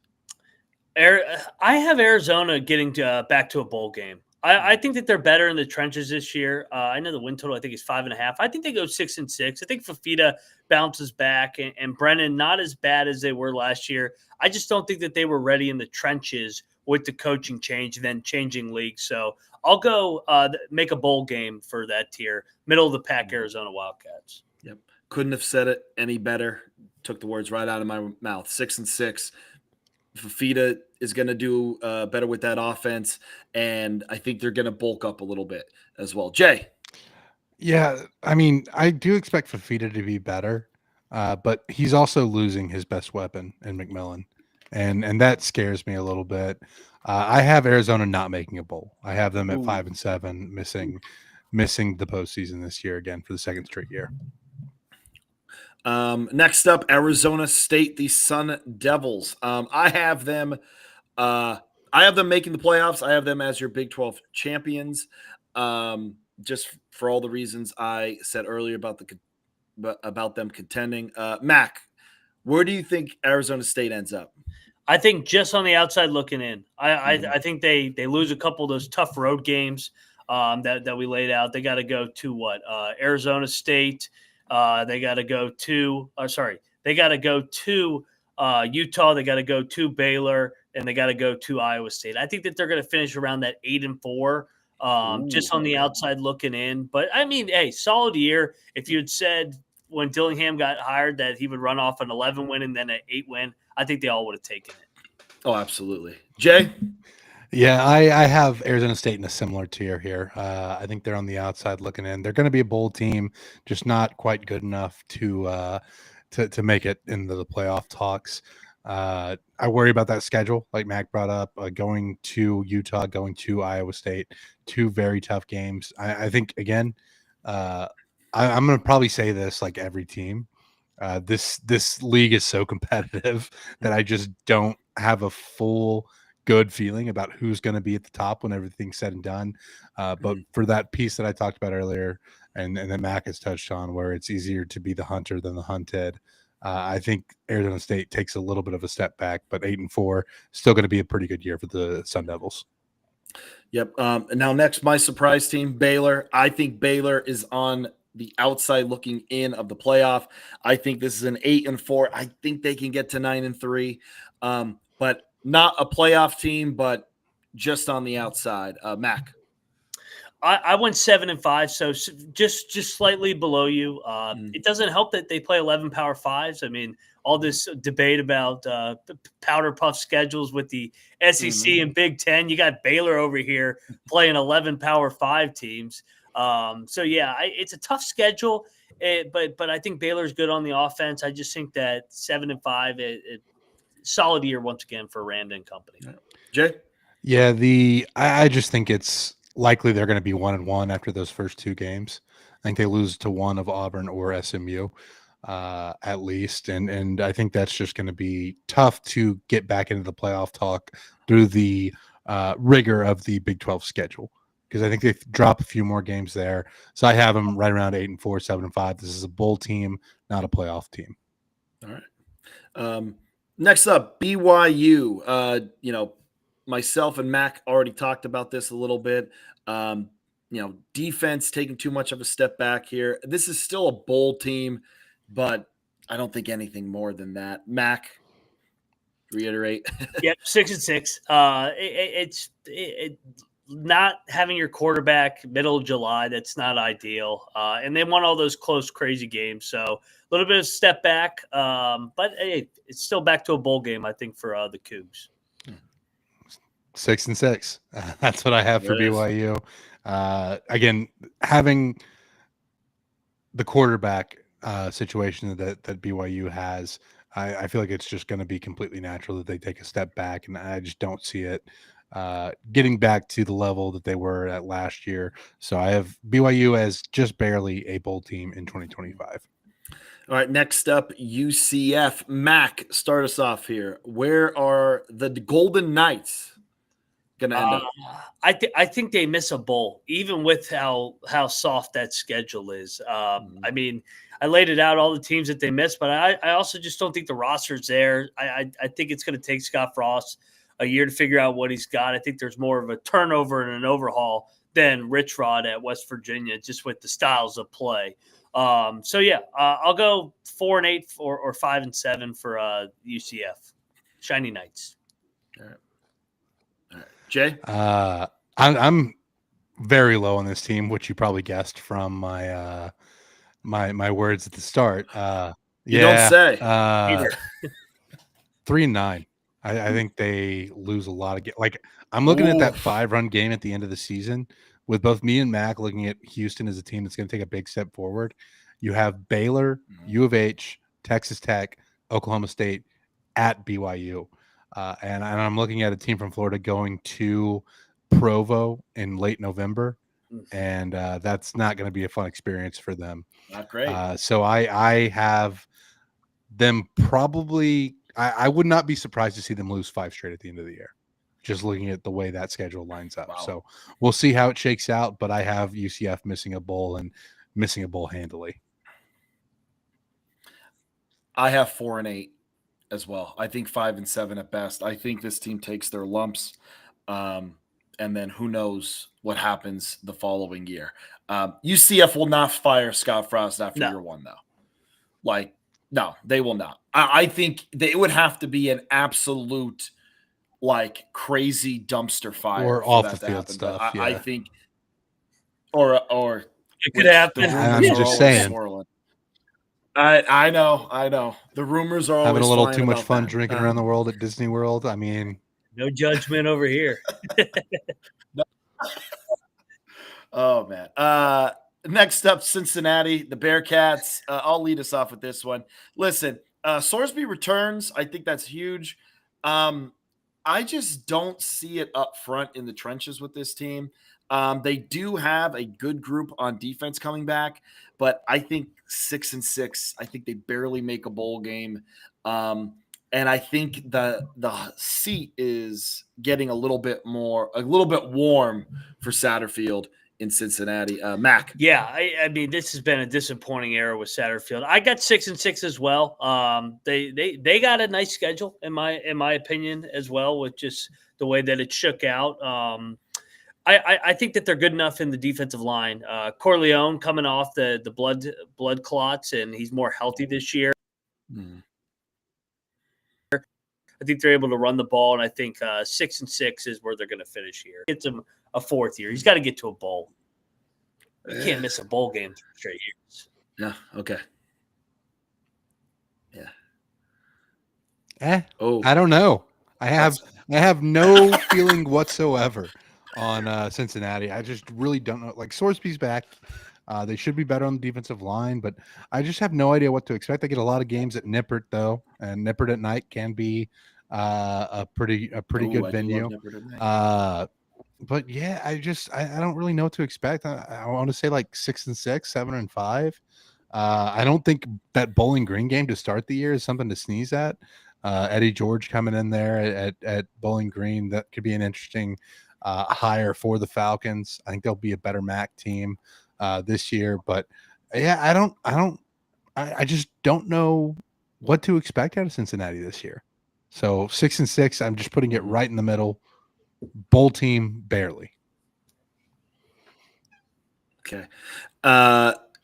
I have Arizona getting back to a bowl game. I think that they're better in the trenches this year. I know the win total, I think, is 5.5. I think they go 6-6. I think Fafita bounces back, and Brennan not as bad as they were last year. I just don't think that they were ready in the trenches with the coaching change and then changing leagues. So I'll go make a bowl game for that tier. Middle of the pack, Arizona Wildcats. Yep. Couldn't have said it any better. Took the words right out of my mouth. 6-6. Fafita is going to do better with that offense, and I think they're going to bulk up a little bit as well. Jay. Yeah, I mean, I do expect Fafita to be better, but he's also losing his best weapon in McMillan, and that scares me a little bit. I have Arizona not making a bowl. I have them at 5-7, missing the postseason this year again for the second straight year. Next up, Arizona State, the Sun Devils. I have them making the playoffs. I have them as your Big 12 champions. Just for all the reasons I said earlier about them contending. Mac, where do you think Arizona State ends up? I think just on the outside looking in. I think they lose a couple of those tough road games that we laid out. They got to go to Arizona State. They got to go to Utah. They got to go to Baylor, and they got to go to Iowa State. I think that they're going to finish around that 8-4, just on the outside looking in. But I mean, hey, solid year. If you had said when Dillingham got hired that he would run off an 11 win and then an 8 win, I think they all would have taken it. Oh, absolutely. Jay? Yeah, I have Arizona State in a similar tier here. I think they're on the outside looking in. They're going to be a bowl team, just not quite good enough to make it into the playoff talks. I worry about that schedule, like Mac brought up, going to Utah, going to Iowa State, 2 very tough games. I think, again, I'm going to probably say this like every team. This league is so competitive that I just don't have a full good feeling about who's going to be at the top when everything's said and done. But for that piece that I talked about earlier, and then Mac has touched on, where it's easier to be the hunter than the hunted, I think Arizona State takes a little bit of a step back, but 8-4 still going to be a pretty good year for the Sun Devils. Yep. And now next, my surprise team, Baylor. I think Baylor is on the outside looking in of the playoff. I think this is an 8-4. I think they can get to 9-3, but not a playoff team, but just on the outside. Mac. I went 7-5, so just slightly below you. It doesn't help that they play 11 Power 5s. I mean, all this debate about powder puff schedules with the SEC and Big Ten. You got Baylor over here playing 11 Power 5 teams. So yeah, it's a tough schedule, but I think Baylor's good on the offense. I just think that 7-5, solid year once again for Rand and company. Jay? Yeah, I just think it's likely they're going to be 1-1 after those first 2 games. I think they lose to one of Auburn or SMU. at least, and I think that's just going to be tough to get back into the playoff talk through the rigor of the Big 12 schedule, because I think they drop a few more games there. So I have them right around 8-4, 7-5. This is a bowl team, not a playoff team. All right. Next up, BYU. Myself and Mac already talked about this a little bit. Defense taking too much of a step back here. This is still a bowl team, but I don't think anything more than that. Mac, reiterate. Yep, 6-6. It's not having your quarterback middle of July. That's not ideal. And they won all those close, crazy games. So a little bit of step back. But hey, it's still back to a bowl game, I think, for the Cougs. 6-6. That's what I have for BYU. Again, having the quarterback situation that BYU has, I feel like it's just going to be completely natural that they take a step back, and I just don't see it getting back to the level that they were at last year. So I have BYU as just barely a bowl team in 2025. All right, next up, UCF. Mac, start us off here. Where are the Golden Knights going to end up? I think they miss a bowl, even with how soft that schedule is. I mean, I laid it out, all the teams that they missed, but I also just don't think the roster's there. I think it's going to take Scott Frost a year to figure out what he's got. I think there's more of a turnover and an overhaul than Rich Rod at West Virginia, just with the styles of play. I'll go 4-8 or 5-7 for UCF. Shiny Knights. All right. Jay? I'm very low on this team, which you probably guessed from my my words at the start. You don't say. 3-9. I think they lose a lot of games. Like, I'm looking at that 5-run game at the end of the season with both me and Mac looking at Houston as a team that's going to take a big step forward. You have Baylor, U of H, Texas Tech, Oklahoma State at BYU. And I'm looking at a team from Florida going to Provo in late November, and that's not going to be a fun experience for them. Not great. So I have them probably – I would not be surprised to see them lose 5 straight at the end of the year, just looking at the way that schedule lines up. Wow. So we'll see how it shakes out, but I have UCF missing a bowl and missing a bowl handily. I have 4-8 as well. I think 5-7 at best. I think this team takes their lumps, and then who knows what happens the following year. UCF will not fire Scott Frost after year one, though. No, they will not. I think they would have to be an absolute, crazy dumpster fire or off the field stuff. I think, or it could happen. I'm just saying. I know. The rumors are having always a little too much fun that. drinking around the world at Disney World. I mean, no judgment over here. Oh man. Next up, Cincinnati, the Bearcats. I'll lead us off with this one. Listen, Sorsby returns. I think that's huge. I just don't see it up front in the trenches with this team. They do have a good group on defense coming back, but I think 6-6. I think they barely make a bowl game. And I think the seat is getting a little bit warm for Satterfield in Cincinnati. Mac. Yeah, I mean, this has been a disappointing era with Satterfield. I got 6-6 as well. They got a nice schedule in my opinion as well, with just the way that it shook out. I think that they're good enough in the defensive line. Corleone coming off the blood clots, and he's more healthy this year. I think they're able to run the ball, and I think 6-6 is where they're going to finish here. Gets him a 4th year. He's got to get to a bowl. You can't miss a bowl game for straight years. Yeah. Okay. Yeah. I don't know. I have no feeling whatsoever on Cincinnati. I just really don't know. Sorsby's back. They should be better on the defensive line, but I just have no idea what to expect. I get a lot of games at Nippert, though, and Nippert at night can be a pretty good venue. But yeah, I don't really know what to expect. I want to say 6-6, 7-5. I don't think that Bowling Green game to start the year is something to sneeze at. Eddie George coming in there at Bowling Green, that could be an interesting hire for the Falcons. I think they'll be a better MAC team this year, but yeah, I just don't know what to expect out of Cincinnati this year. So 6-6, I'm just putting it right in the middle. Bowl team, barely. Okay.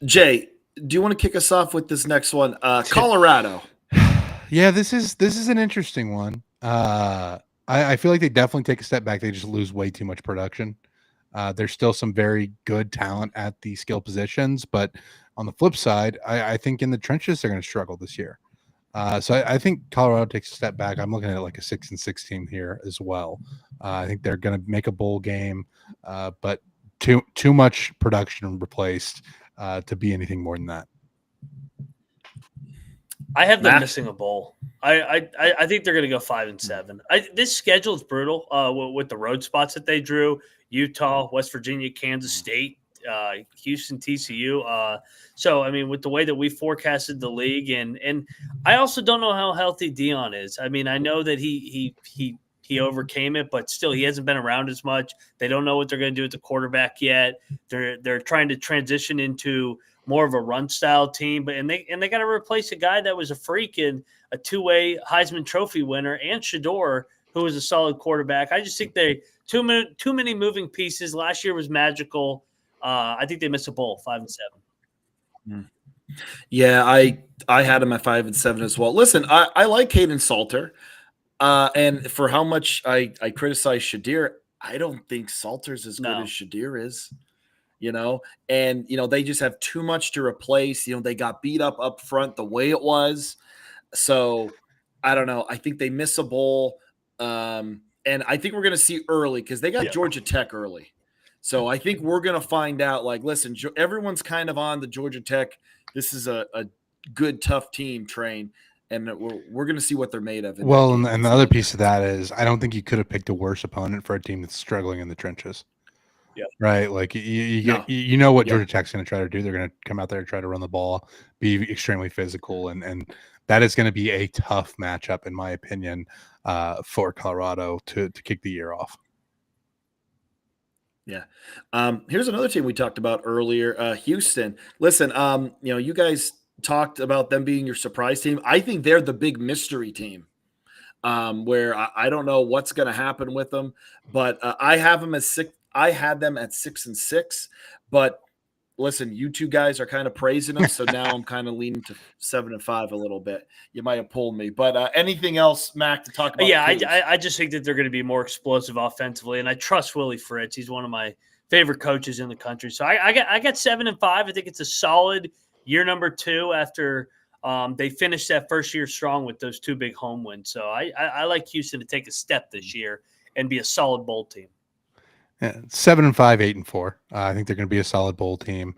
Jay, do you want to kick us off with this next one? Colorado. Yeah, this is an interesting one. I feel like they definitely take a step back. They just lose way too much production. There's still some very good talent at the skill positions, but on the flip side, I think in the trenches they're going to struggle this year. So I think Colorado takes a step back. I'm looking at like a 6-6 team here as well. I think they're going to make a bowl game, but too much production replaced to be anything more than that. I have them Matt? missing a bowl. I think they're going to go 5-7. This schedule is brutal with the road spots that they drew: Utah, West Virginia, Kansas State, Houston, TCU. So I mean, with the way that we forecasted the league, and I also don't know how healthy Dion is. I mean, I know that he overcame it, but still, he hasn't been around as much. They don't know what they're going to do with the quarterback yet. They're trying to transition into more of a run style team, but and they got to replace a guy that was a freak and a two-way Heisman Trophy winner, and Shador, who was a solid quarterback. I just think they too many moving pieces. Last year was magical. I think they missed a bowl, 5-7. Yeah, I had him at 5-7 as well. Listen, I like Caden Salter, and for how much I criticize Shadir, I don't think Salter's as good as Shadir is. And they just have too much to replace. They got beat up front the way it was. So I don't know. I think they miss a bowl. And I think we're going to see early because they got Georgia Tech early. So I think we're going to find out, like, listen, everyone's kind of on the Georgia Tech. This is a good, tough team train. And we're going to see what they're made of. Well, and the other piece of that is I don't think you could have picked a worse opponent for a team that's struggling in the trenches. Yeah. Right. Like you know what Georgia Tech's going to try to do. They're going to come out there and try to run the ball, be extremely physical, and that is going to be a tough matchup, in my opinion, for Colorado to kick the year off. Yeah. Here's another team we talked about earlier, Houston. Listen, you guys talked about them being your surprise team. I think they're the big mystery team. Where I don't know what's going to happen with them, but I have them as six. I had them at 6-6, but listen, you two guys are kind of praising them, so now I'm kind of leaning to 7-5 a little bit. You might have pulled me, but anything else, Mac, to talk about? Yeah, I just think that they're going to be more explosive offensively, and I trust Willie Fritz. He's one of my favorite coaches in the country. So I got 7-5. I think it's a solid year number 2 after they finished that first year strong with those 2 big home wins. So I like Houston to take a step this year and be a solid bowl team. Yeah, 7-5, 8-4. I think they're going to be a solid bowl team.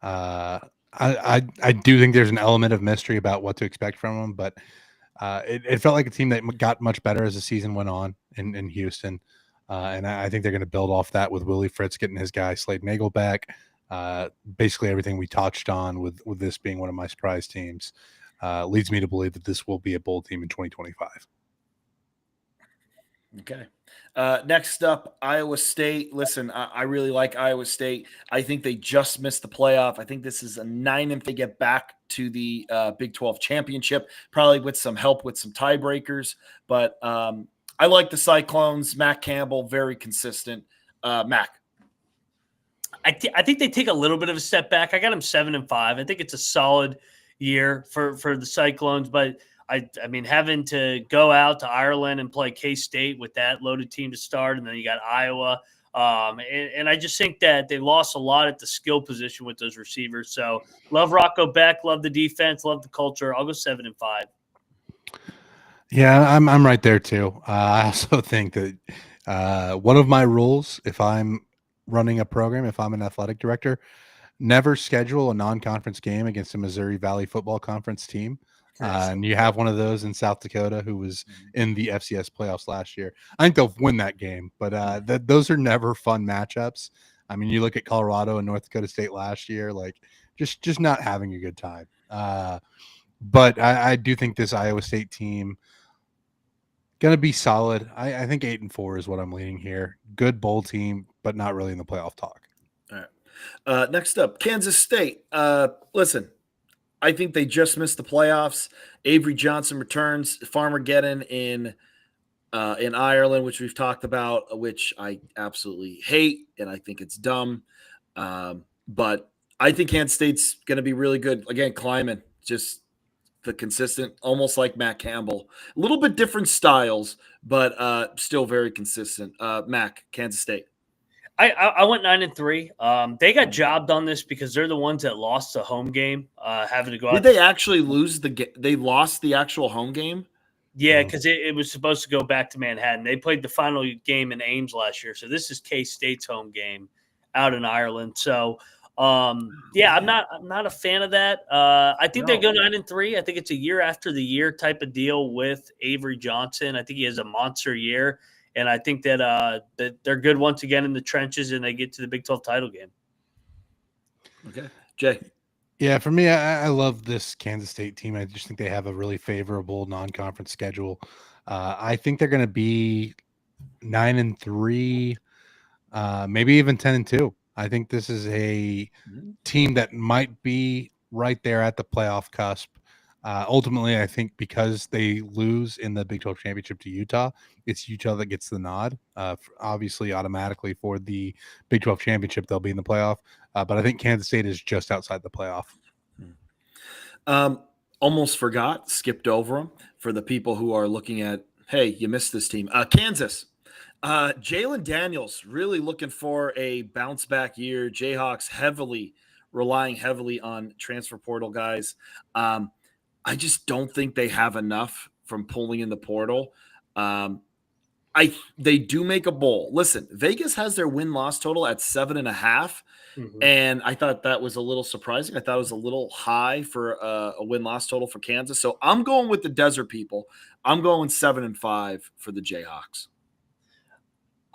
I do think there's an element of mystery about what to expect from them, but it felt like a team that got much better as the season went on in Houston. And I think they're going to build off that with Willie Fritz getting his guy Slade Nagel back. Basically everything we touched on with this being one of my surprise teams leads me to believe that this will be a bowl team in 2025. Okay. Next up, Iowa State. Listen, I really like Iowa State. I think they just missed the playoff. I think this is a 9 if they get back to the Big 12 championship, probably with some help with some tiebreakers. But I like the Cyclones. Matt Campbell, very consistent. Mac. I think they take a little bit of a step back. I got them 7-5. I think it's a solid year for the Cyclones, but I mean, having to go out to Ireland and play K-State with that loaded team to start, and then you got Iowa. And I just think that they lost a lot at the skill position with those receivers. So love Rocco Beck, love the defense, love the culture. I'll go 7-5. Yeah, I'm right there too. I also think that one of my rules, if I'm running a program, if I'm an athletic director, never schedule a non-conference game against a Missouri Valley Football Conference team. And you have one of those in South Dakota who was in the FCS playoffs last year. I think they'll win that game, but those are never fun matchups. I mean, you look at Colorado and North Dakota State last year, like just not having a good time. But I do think this Iowa State team going to be solid. I think 8-4 is what I'm leaning here. Good bowl team, but not really in the playoff talk. All right. Next up, Kansas State. Listen, I think they just missed the playoffs. Avery Johnson returns. Farmageddon in Ireland, which we've talked about, which I absolutely hate, and I think it's dumb. But I think Kansas State's going to be really good. Again, Kleiman, just the consistent, almost like Matt Campbell. A little bit different styles, but still very consistent. Mac, Kansas State. I went 9-3. They got jobbed on this because they're the ones that lost the home game, having to go out. Did they actually lose they lost the actual home game? Yeah, because it was supposed to go back to Manhattan. They played the final game in Ames last year, so this is K-State's home game out in Ireland. So, yeah, I'm not a fan of that. I think they go 9-3. I think it's a year after the year type of deal with Avery Johnson. I think he has a monster year, and I think that they're good once again in the trenches, and they get to the Big 12 title game. Okay, Jay. Yeah, for me, I love this Kansas State team. I just think they have a really favorable non-conference schedule. I think they're going to be 9-3, maybe even 10-2. I think this is a team that might be right there at the playoff cusp. Ultimately, I think because they lose in the Big 12 championship to Utah, it's Utah that gets the nod. Obviously, automatically for the Big 12 championship, they'll be in the playoff. But I think Kansas State is just outside the playoff. Almost forgot, skipped over them for the people who are looking at, hey, you missed this team. Kansas. Jalen Daniels really looking for a bounce back year. Jayhawks relying heavily on transfer portal guys. I just don't think they have enough from pulling in the portal. They do make a bowl. Listen, Vegas has their win-loss total at 7.5, and I thought that was a little surprising. I thought it was a little high for a win-loss total for Kansas. So I'm going with the Desert people. I'm going 7-5 for the Jayhawks.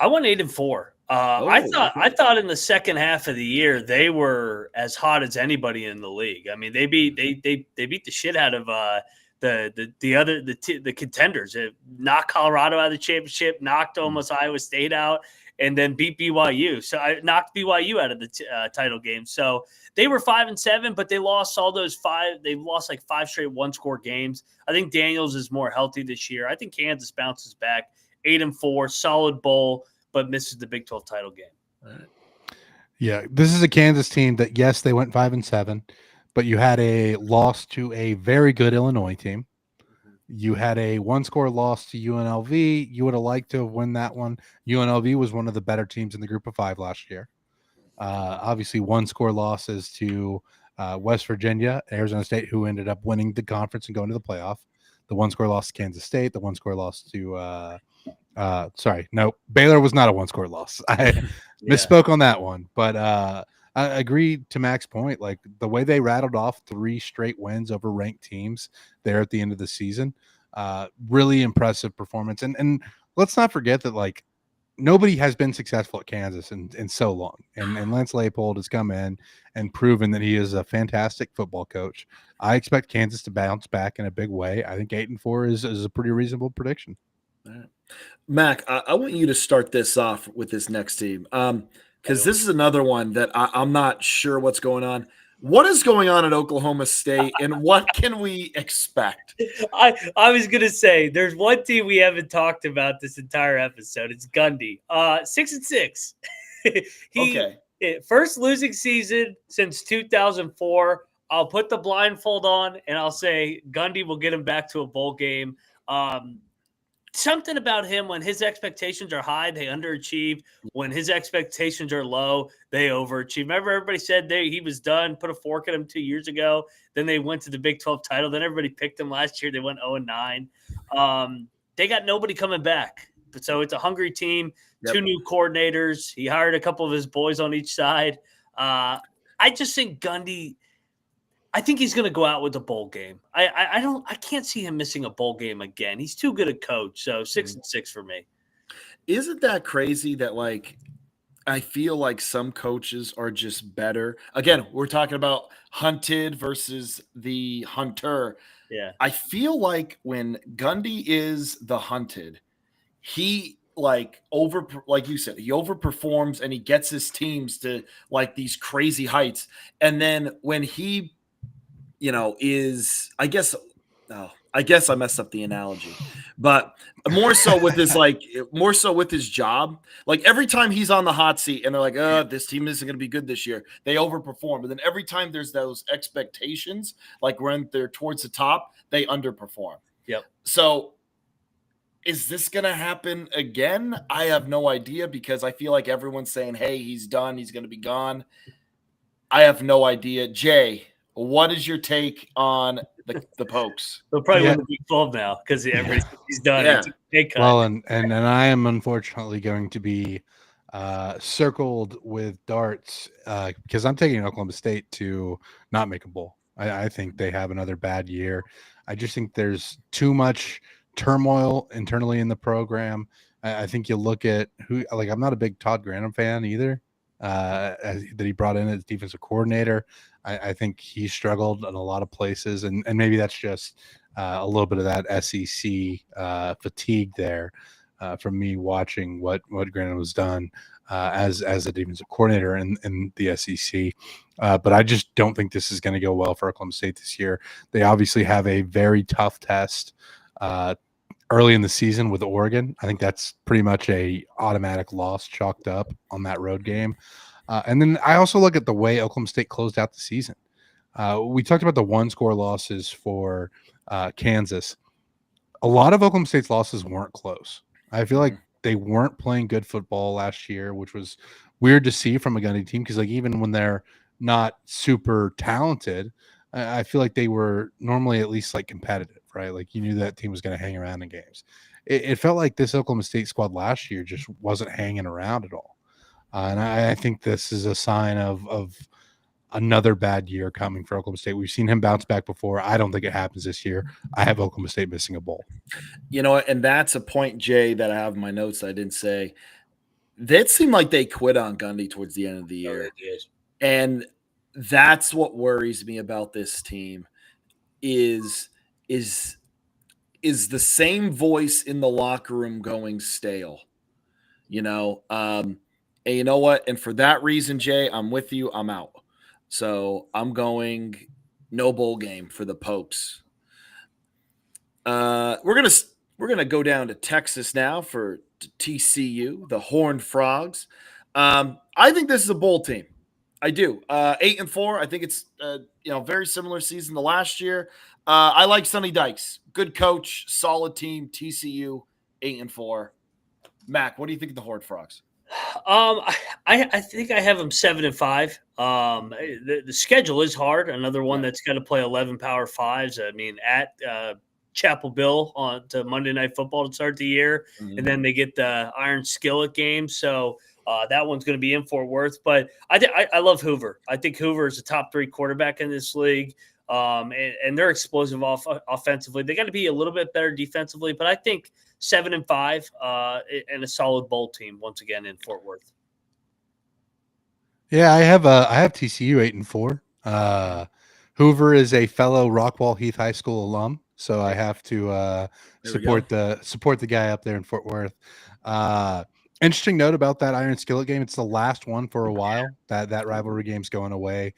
I went 8-4. I thought in the second half of the year they were as hot as anybody in the league. I mean, they beat the shit out of the contenders. It knocked Colorado out of the championship, knocked almost Iowa State out, and then beat BYU. So I knocked BYU out of the title game. So they were 5-7, but they lost all those 5. They lost like 5 straight one-score games. I think Daniels is more healthy this year. I think Kansas bounces back 8-4, solid bowl, but misses the Big 12 title game. All right. Yeah, this is a Kansas team that, yes, they went 5-7, but you had a loss to a very good Illinois team. You had a one-score loss to UNLV. You would have liked to have won that one. UNLV was one of the better teams in the group of 5 last year. Obviously, one-score losses to West Virginia, Arizona State, who ended up winning the conference and going to the playoff. The one-score loss to Kansas State. The one-score loss to Baylor was not a one-score loss. I misspoke on that one. But I agree to Mac's point. Like, the way they rattled off 3 straight wins over ranked teams there at the end of the season, really impressive performance. And let's not forget that, like, nobody has been successful at Kansas in so long. And Lance Leipold has come in and proven that he is a fantastic football coach. I expect Kansas to bounce back in a big way. I think 8-4 is a pretty reasonable prediction. All right. Mac, I want you to start this off with this next team because this is another one that I'm not sure what's going on. What is going on at Oklahoma State, and what can we expect? I was going to say, there's one team we haven't talked about this entire episode. It's Gundy. 6-6. Okay. First losing season since 2004. I'll put the blindfold on, and I'll say Gundy will get him back to a bowl game. Something about him, when his expectations are high, they underachieve. When his expectations are low, they overachieve. Remember, everybody said he was done, put a fork in him 2 years ago. Then they went to the Big 12 title. Then everybody picked him last year. They went 0-9. They got nobody coming back. So it's a hungry team, 2 new coordinators. He hired a couple of his boys on each side. I just think Gundy – I think he's going to go out with a bowl game. I can't see him missing a bowl game again. He's too good a coach. So 6-6 for me. Isn't that crazy that, like, I feel like some coaches are just better. Again, we're talking about hunted versus the hunter. Yeah. I feel like when Gundy is the hunted, he like you said, he overperforms and he gets his teams to like these crazy heights. And then when he, is I guess I messed up the analogy, but more so with his job. Like every time he's on the hot seat and they're like, this team isn't going to be good this year, they overperform. But then every time there's those expectations, like when they're towards the top, they underperform. Yep. So is this going to happen again? I have no idea because I feel like everyone's saying, hey, he's done. He's going to be gone. I have no idea. Jay, what is your take on the Pokes? They'll probably win the Big 12 now because he's done. Yeah. He took a pay cut. Well, and I am unfortunately going to be circled with darts because I'm taking Oklahoma State to not make a bowl. I think they have another bad year. I just think there's too much turmoil internally in the program. I think you look at I'm not a big Todd Grantham fan either. That he brought in as defensive coordinator. I think he struggled in a lot of places, and maybe that's just a little bit of that SEC fatigue there from me watching what Grantham was done as a defensive coordinator in the SEC. But I just don't think this is going to go well for Oklahoma State this year. They obviously have a very tough test early in the season with Oregon. I think that's pretty much a automatic loss chalked up on that road game. And then I also look at the way Oklahoma State closed out the season. We talked about the one-score losses for Kansas. A lot of Oklahoma State's losses weren't close. I feel like they weren't playing good football last year, which was weird to see from a Gundy team because even when they're not super talented, I feel like they were normally at least competitive, right? Like you knew that team was going to hang around in games. It felt like this Oklahoma State squad last year just wasn't hanging around at all. And I think this is a sign of another bad year coming for Oklahoma State. We've seen him bounce back before. I don't think it happens this year. I have Oklahoma State missing a bowl. And that's a point, Jay, that I have in my notes that I didn't say. That seemed like they quit on Gundy towards the end of the year. And that's what worries me about this team is the same voice in the locker room going stale. And you know what? And for that reason, Jay, I'm with you. I'm out. So I'm going no bowl game for the Pokes. We're gonna go down to Texas now for TCU, the Horned Frogs. I think this is a bowl team. I do. 8-4. I think it's very similar season to last year. I like Sonny Dykes. Good coach, solid team. TCU 8-4. Mac, what do you think of the Horned Frogs? I think I have them 7-5. The schedule is hard. Another one that's going to play 11 Power Fives. I mean, at Chapel Bill on to Monday Night Football to start the year, and then they get the Iron Skillet game. So that one's going to be in Fort Worth. But I love Hoover. I think Hoover is a top 3 quarterback in this league. And they're explosive offensively. They got to be a little bit better defensively, but I think 7-5 and a solid bowl team once again in Fort Worth. Yeah, I have TCU 8-4. Hoover is a fellow Rockwall Heath High School alum, so I have to support the guy up there in Fort Worth. Interesting note about that Iron Skillet game. It's the last one for a while. That rivalry game's going away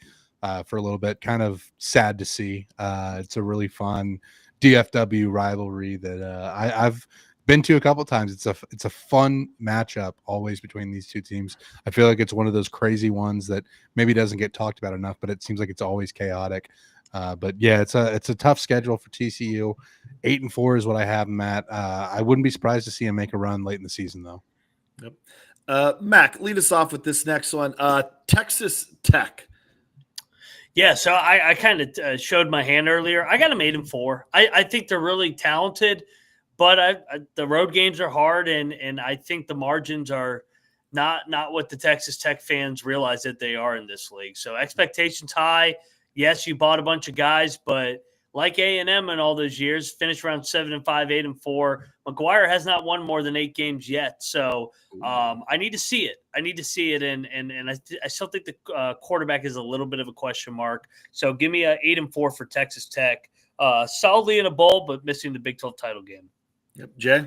for a little bit. Kind of sad to see. It's a really fun DFW rivalry that I've been to a couple times. It's a fun matchup always between these two teams. I feel like it's one of those crazy ones that maybe doesn't get talked about enough, but it seems like it's always chaotic. But yeah, it's a tough schedule for TCU. 8-4 is what I have them at. I wouldn't be surprised to see him make a run late in the season, though. Yep. Mac, lead us off with this next one. Texas Tech. Yeah, so I kind of showed my hand earlier. I got them 8-4. I think they're really talented, but the road games are hard, and I think the margins are not what the Texas Tech fans realize that they are in this league. So expectations high. Yes, you bought a bunch of guys, but like A&M in all those years, finished around 7-5, 8-4. McGuire has not won more than 8 games yet. So I need to see it. And I still think the quarterback is a little bit of a question mark. So give me a 8-4 for Texas Tech. Solidly in a bowl, but missing the Big 12 title game. Yep. Jay?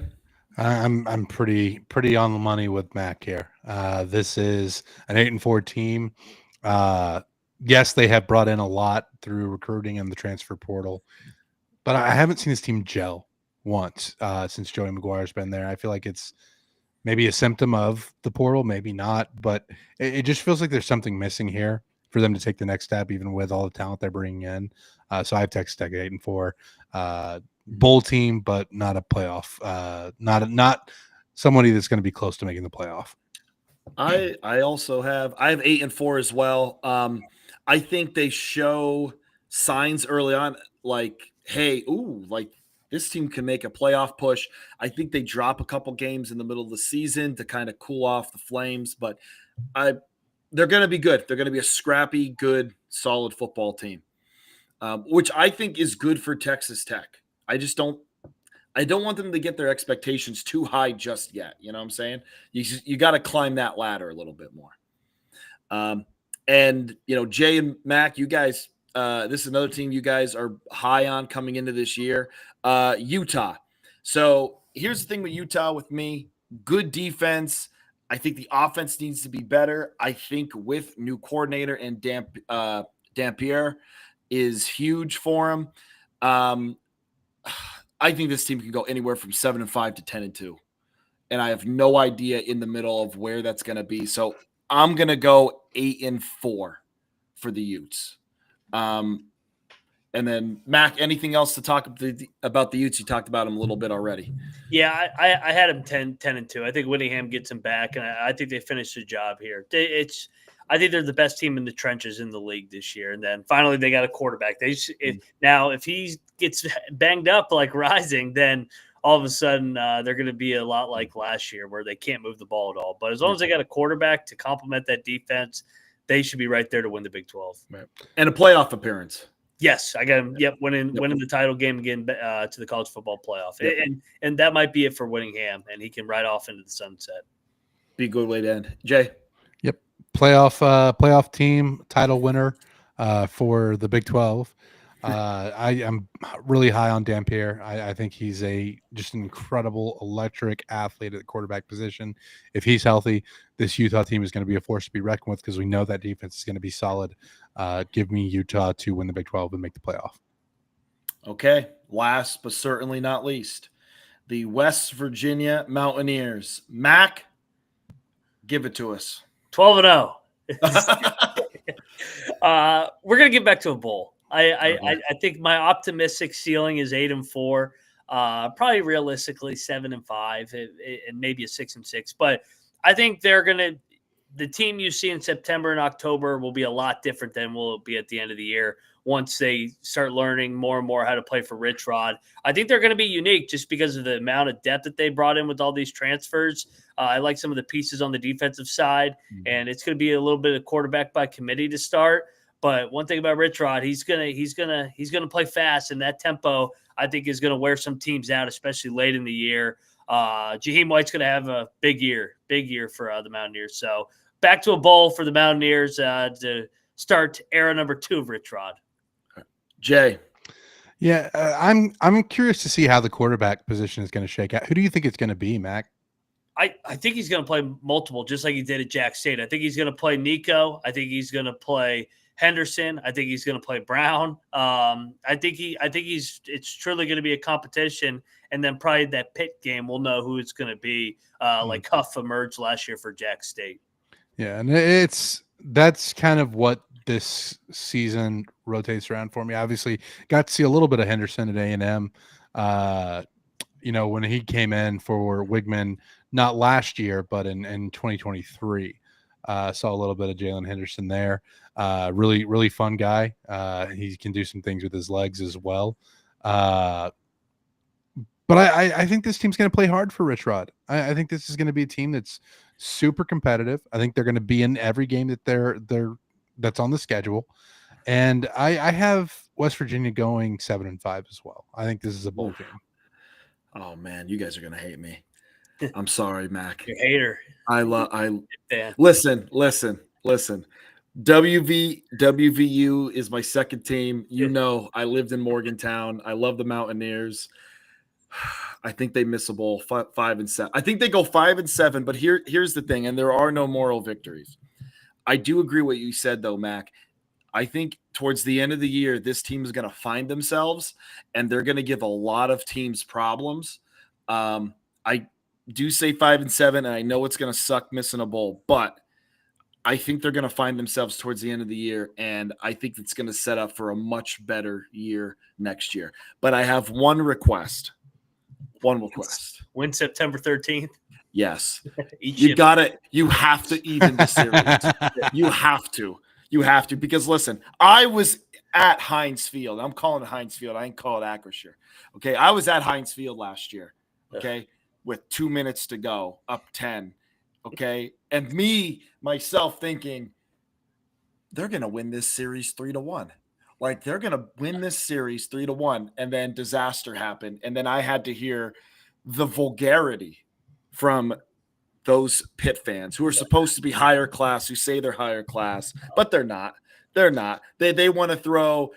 I'm pretty on the money with Mac here. This is an 8-4 team. Yes, they have brought in a lot through recruiting and the transfer portal, but I haven't seen this team gel once since Joey McGuire's been there. I feel like it's maybe a symptom of the portal, maybe not, but it just feels like there's something missing here for them to take the next step, even with all the talent they're bringing in. So I have Texas Tech at 8-4. Bowl team, but not a playoff. Not somebody that's going to be close to making the playoff. I have 8-4 as well. I think they show signs early on, like, hey, like this team can make a playoff push. I think they drop a couple games in the middle of the season to kind of cool off the flames, but they're going to be good. They're going to be a scrappy, good, solid football team, which I think is good for Texas Tech. I don't want them to get their expectations too high just yet. You know what I'm saying? You got to climb that ladder a little bit more. And, Jay and Mac, you guys, this is another team you guys are high on coming into this year, Utah. So here's the thing with Utah with me, good defense. I think the offense needs to be better. I think with new coordinator and Dampier is huge for him. I think this team can go anywhere from 7-5 to 10-2. And I have no idea in the middle of where that's going to be. So I'm going to go 8-4 for the Utes. And then Mac, anything else to talk about the Utes? You talked about them a little bit already. Yeah, I had them 10-2. I think Whittingham gets them back, and I think they finish the job here. I think they're the best team in the trenches in the league this year. And then finally they got a quarterback. Now, if he gets banged up like Rising, then all of a sudden they're going to be a lot like last year where they can't move the ball at all. But as long as they got a quarterback to complement that defense, they should be right there to win the Big 12. Right. And a playoff appearance. Yes, I got him. Yep, winning the title game again to the college football playoff. Yep. And that might be it for Whittingham, and he can ride off into the sunset. Be a good way to end. Jay? Yep. Playoff team, title winner for the Big 12. I am really high on Dampier. I think he's just an incredible electric athlete at the quarterback position. If he's healthy, this Utah team is going to be a force to be reckoned with because we know that defense is going to be solid. Give me Utah to win the Big 12 and make the playoff. Okay. Last but certainly not least, the West Virginia Mountaineers. Mac, give it to us. 12-0. We're going to get back to a bowl. I think my optimistic ceiling is 8-4, probably realistically 7-5, and maybe a 6-6. But I think the team you see in September and October will be a lot different than will be at the end of the year once they start learning more and more how to play for Rich Rod. I think they're going to be unique just because of the amount of depth that they brought in with all these transfers. I like some of the pieces on the defensive side, and it's going to be a little bit of quarterback by committee to start. But one thing about Rich Rod, he's gonna play fast, and that tempo I think is gonna wear some teams out, especially late in the year. Jaheim White's gonna have a big year for the Mountaineers. So back to a bowl for the Mountaineers to start era number 2 of Rich Rod. Jay. Yeah, I'm curious to see how the quarterback position is going to shake out. Who do you think it's going to be, Mac? I think he's going to play multiple, just like he did at Jack State. I think he's going to play Nico. I think he's going to play Henderson. I think he's going to play Brown. I think it's truly going to be a competition, and then probably that Pitt game, we'll know who it's going to be. Like Huff emerged last year for Jack State. Yeah, and that's kind of what this season rotates around for me. Obviously, got to see a little bit of Henderson at A&M. When he came in for Wigman, not last year, but in 2023, saw a little bit of Jalen Henderson there. Really, really fun guy. He can do some things with his legs as well. But I think this team's going to play hard for Rich Rod. I think this is going to be a team that's super competitive. I think they're going to be in every game that that's on the schedule. And I have West Virginia going 7-5 as well. I think this is a bowl Oof. game. Oh man, you guys are gonna hate me. I'm sorry, Mac. You're a hater. I listen. WVU is my second team. You know, I lived in Morgantown. I love the Mountaineers. I think they miss a bowl 5-7. I think they go 5-7. But here's the thing, and there are no moral victories. I do agree what you said though, Mac. I think towards the end of the year, this team is going to find themselves, and they're going to give a lot of teams problems. I do say 5-7, and I know it's going to suck missing a bowl, but I think they're going to find themselves towards the end of the year, and I think it's going to set up for a much better year next year. But I have one request. Win September 13th. Yes. You have to even the series. You have to, because listen, I was at Heinz Field. I'm calling it Heinz Field. I ain't call it Acrisure. Okay. I was at Heinz Field last year. Okay. With 2 minutes to go, up 10. Okay. And myself thinking they're going to win this series 3-1. Like they're going to win this series 3-1. And then disaster happened. And then I had to hear the vulgarity from those Pitt fans who are supposed to be higher class, who say they're higher class, but they're not. They're not. They want to throw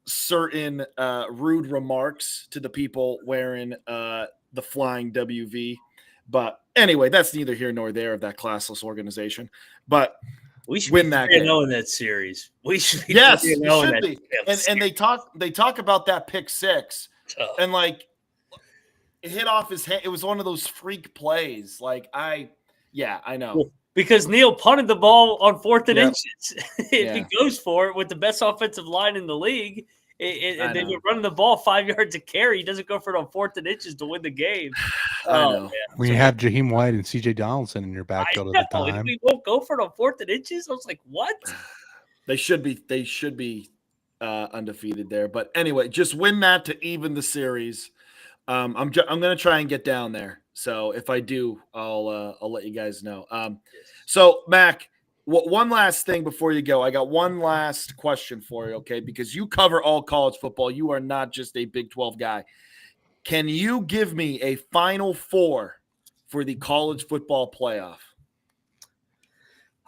certain rude remarks to the people wearing the flying WV. But anyway, that's neither here nor there of that classless organization. But we should win that game. In that series. We should be. Yes, we should be. And they talk about that pick six, and like it hit off his head. It was one of those freak plays. I know. Well, because Neil punted the ball on 4th and inches. If he goes for it with the best offensive line in the league, and then you're running the ball 5 yards a carry, he doesn't go for it on 4th and inches to win the game. I know. When you have Jaheim White and CJ Donaldson in your backfield at the time. We won't go for it on 4th and inches. I was like, what? They should be undefeated there. But anyway, just win that to even the series. I'm going to try and get down there. So if I do, I'll let you guys know. So Mac, one last thing before you go. I got one last question for you, okay? Because you cover all college football. You are not just a Big 12 guy. Can you give me a Final Four for the college football playoff?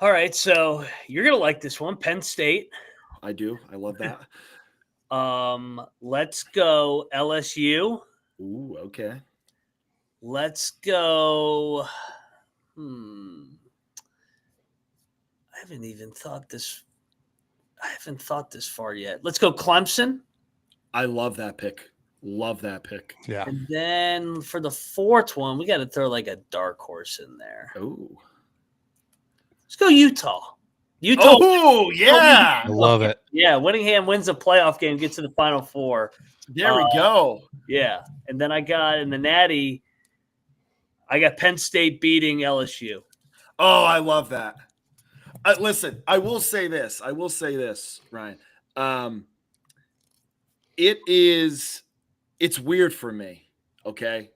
All right, so you're going to like this one. Penn State. I do. I love that. Let's go LSU. Ooh, okay. Let's go. I haven't even thought this. I haven't thought this far yet. Let's go Clemson. I love that pick. Love that pick. Yeah. And then for the fourth one, we got to throw like a dark horse in there. Ooh. Let's go Utah. Oh, yeah. I love it. Yeah, Whittingham wins the playoff game, gets to the Final Four. There we go. Yeah. And then I got in the Natty, I got Penn State beating LSU. Oh, I love that. Listen, I will say this, Ryan. It's weird for me, okay,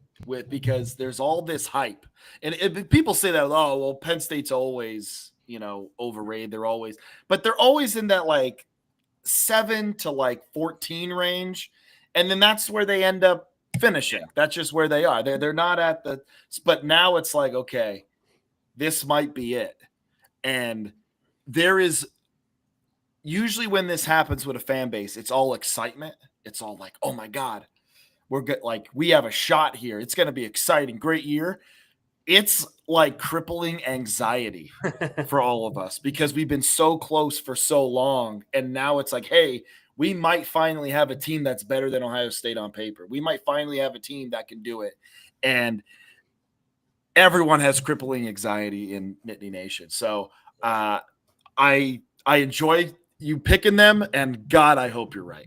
because there's all this hype. And people say that, oh, well, Penn State's always, overrated. But they're always in that like 7 to 14 range. And then that's where they end up finishing. That's just where they are. They're not at but now it's like, okay, this might be it. And there is usually when this happens with a fan base, it's all excitement. It's all like, oh my God, we're good. Like we have a shot here. It's going to be exciting. Great year. It's like crippling anxiety for all of us because we've been so close for so long. And now it's like, hey, we might finally have a team that's better than Ohio State on paper. We might finally have a team that can do it. And everyone has crippling anxiety in Nittany Nation. So I enjoy you picking them, and God, I hope you're right.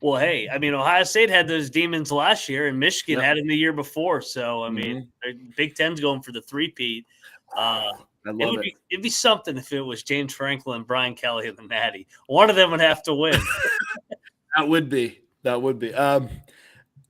Well, hey, I mean, Ohio State had those demons last year, and Michigan had them the year before. So, I mean, Big Ten's going for the three-peat. I love it. It'd be something if it was James Franklin and Brian Kelly and the Natty. One of them would have to win. That would be.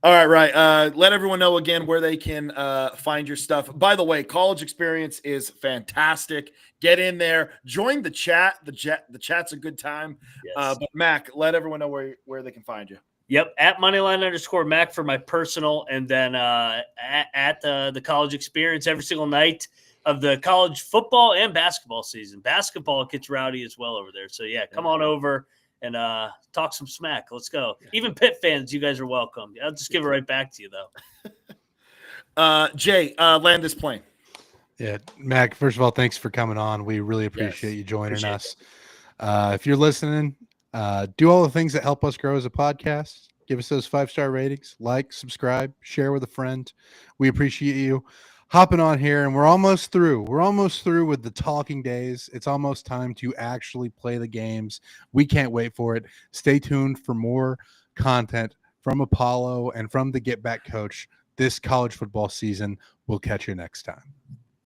All right, right. Let everyone know again where they can find your stuff. By the way, College Experience is fantastic. Get in there, join the chat. The chat's a good time. Yes. But Mac, let everyone know where they can find you. Yep, at Moneyline_Mac for my personal, and then at the College Experience every single night of the college football and basketball season. Basketball gets rowdy as well over there. So yeah, come on over and talk some smack. Let's go. Even Pitt fans, you guys are welcome. I'll just give it right back to you though. Jay, land this plane. Yeah, Mac, first of all, thanks for coming on. We really appreciate you joining Appreciate us. If you're listening, do all the things that help us grow as a podcast. Give us those 5-star ratings, like, subscribe, share with a friend. We appreciate you hopping on here, and we're almost through. We're almost through with the talking days. It's almost time to actually play the games. We can't wait for it. Stay tuned for more content from Apollo and from the Get Back Coach this college football season. We'll catch you next time.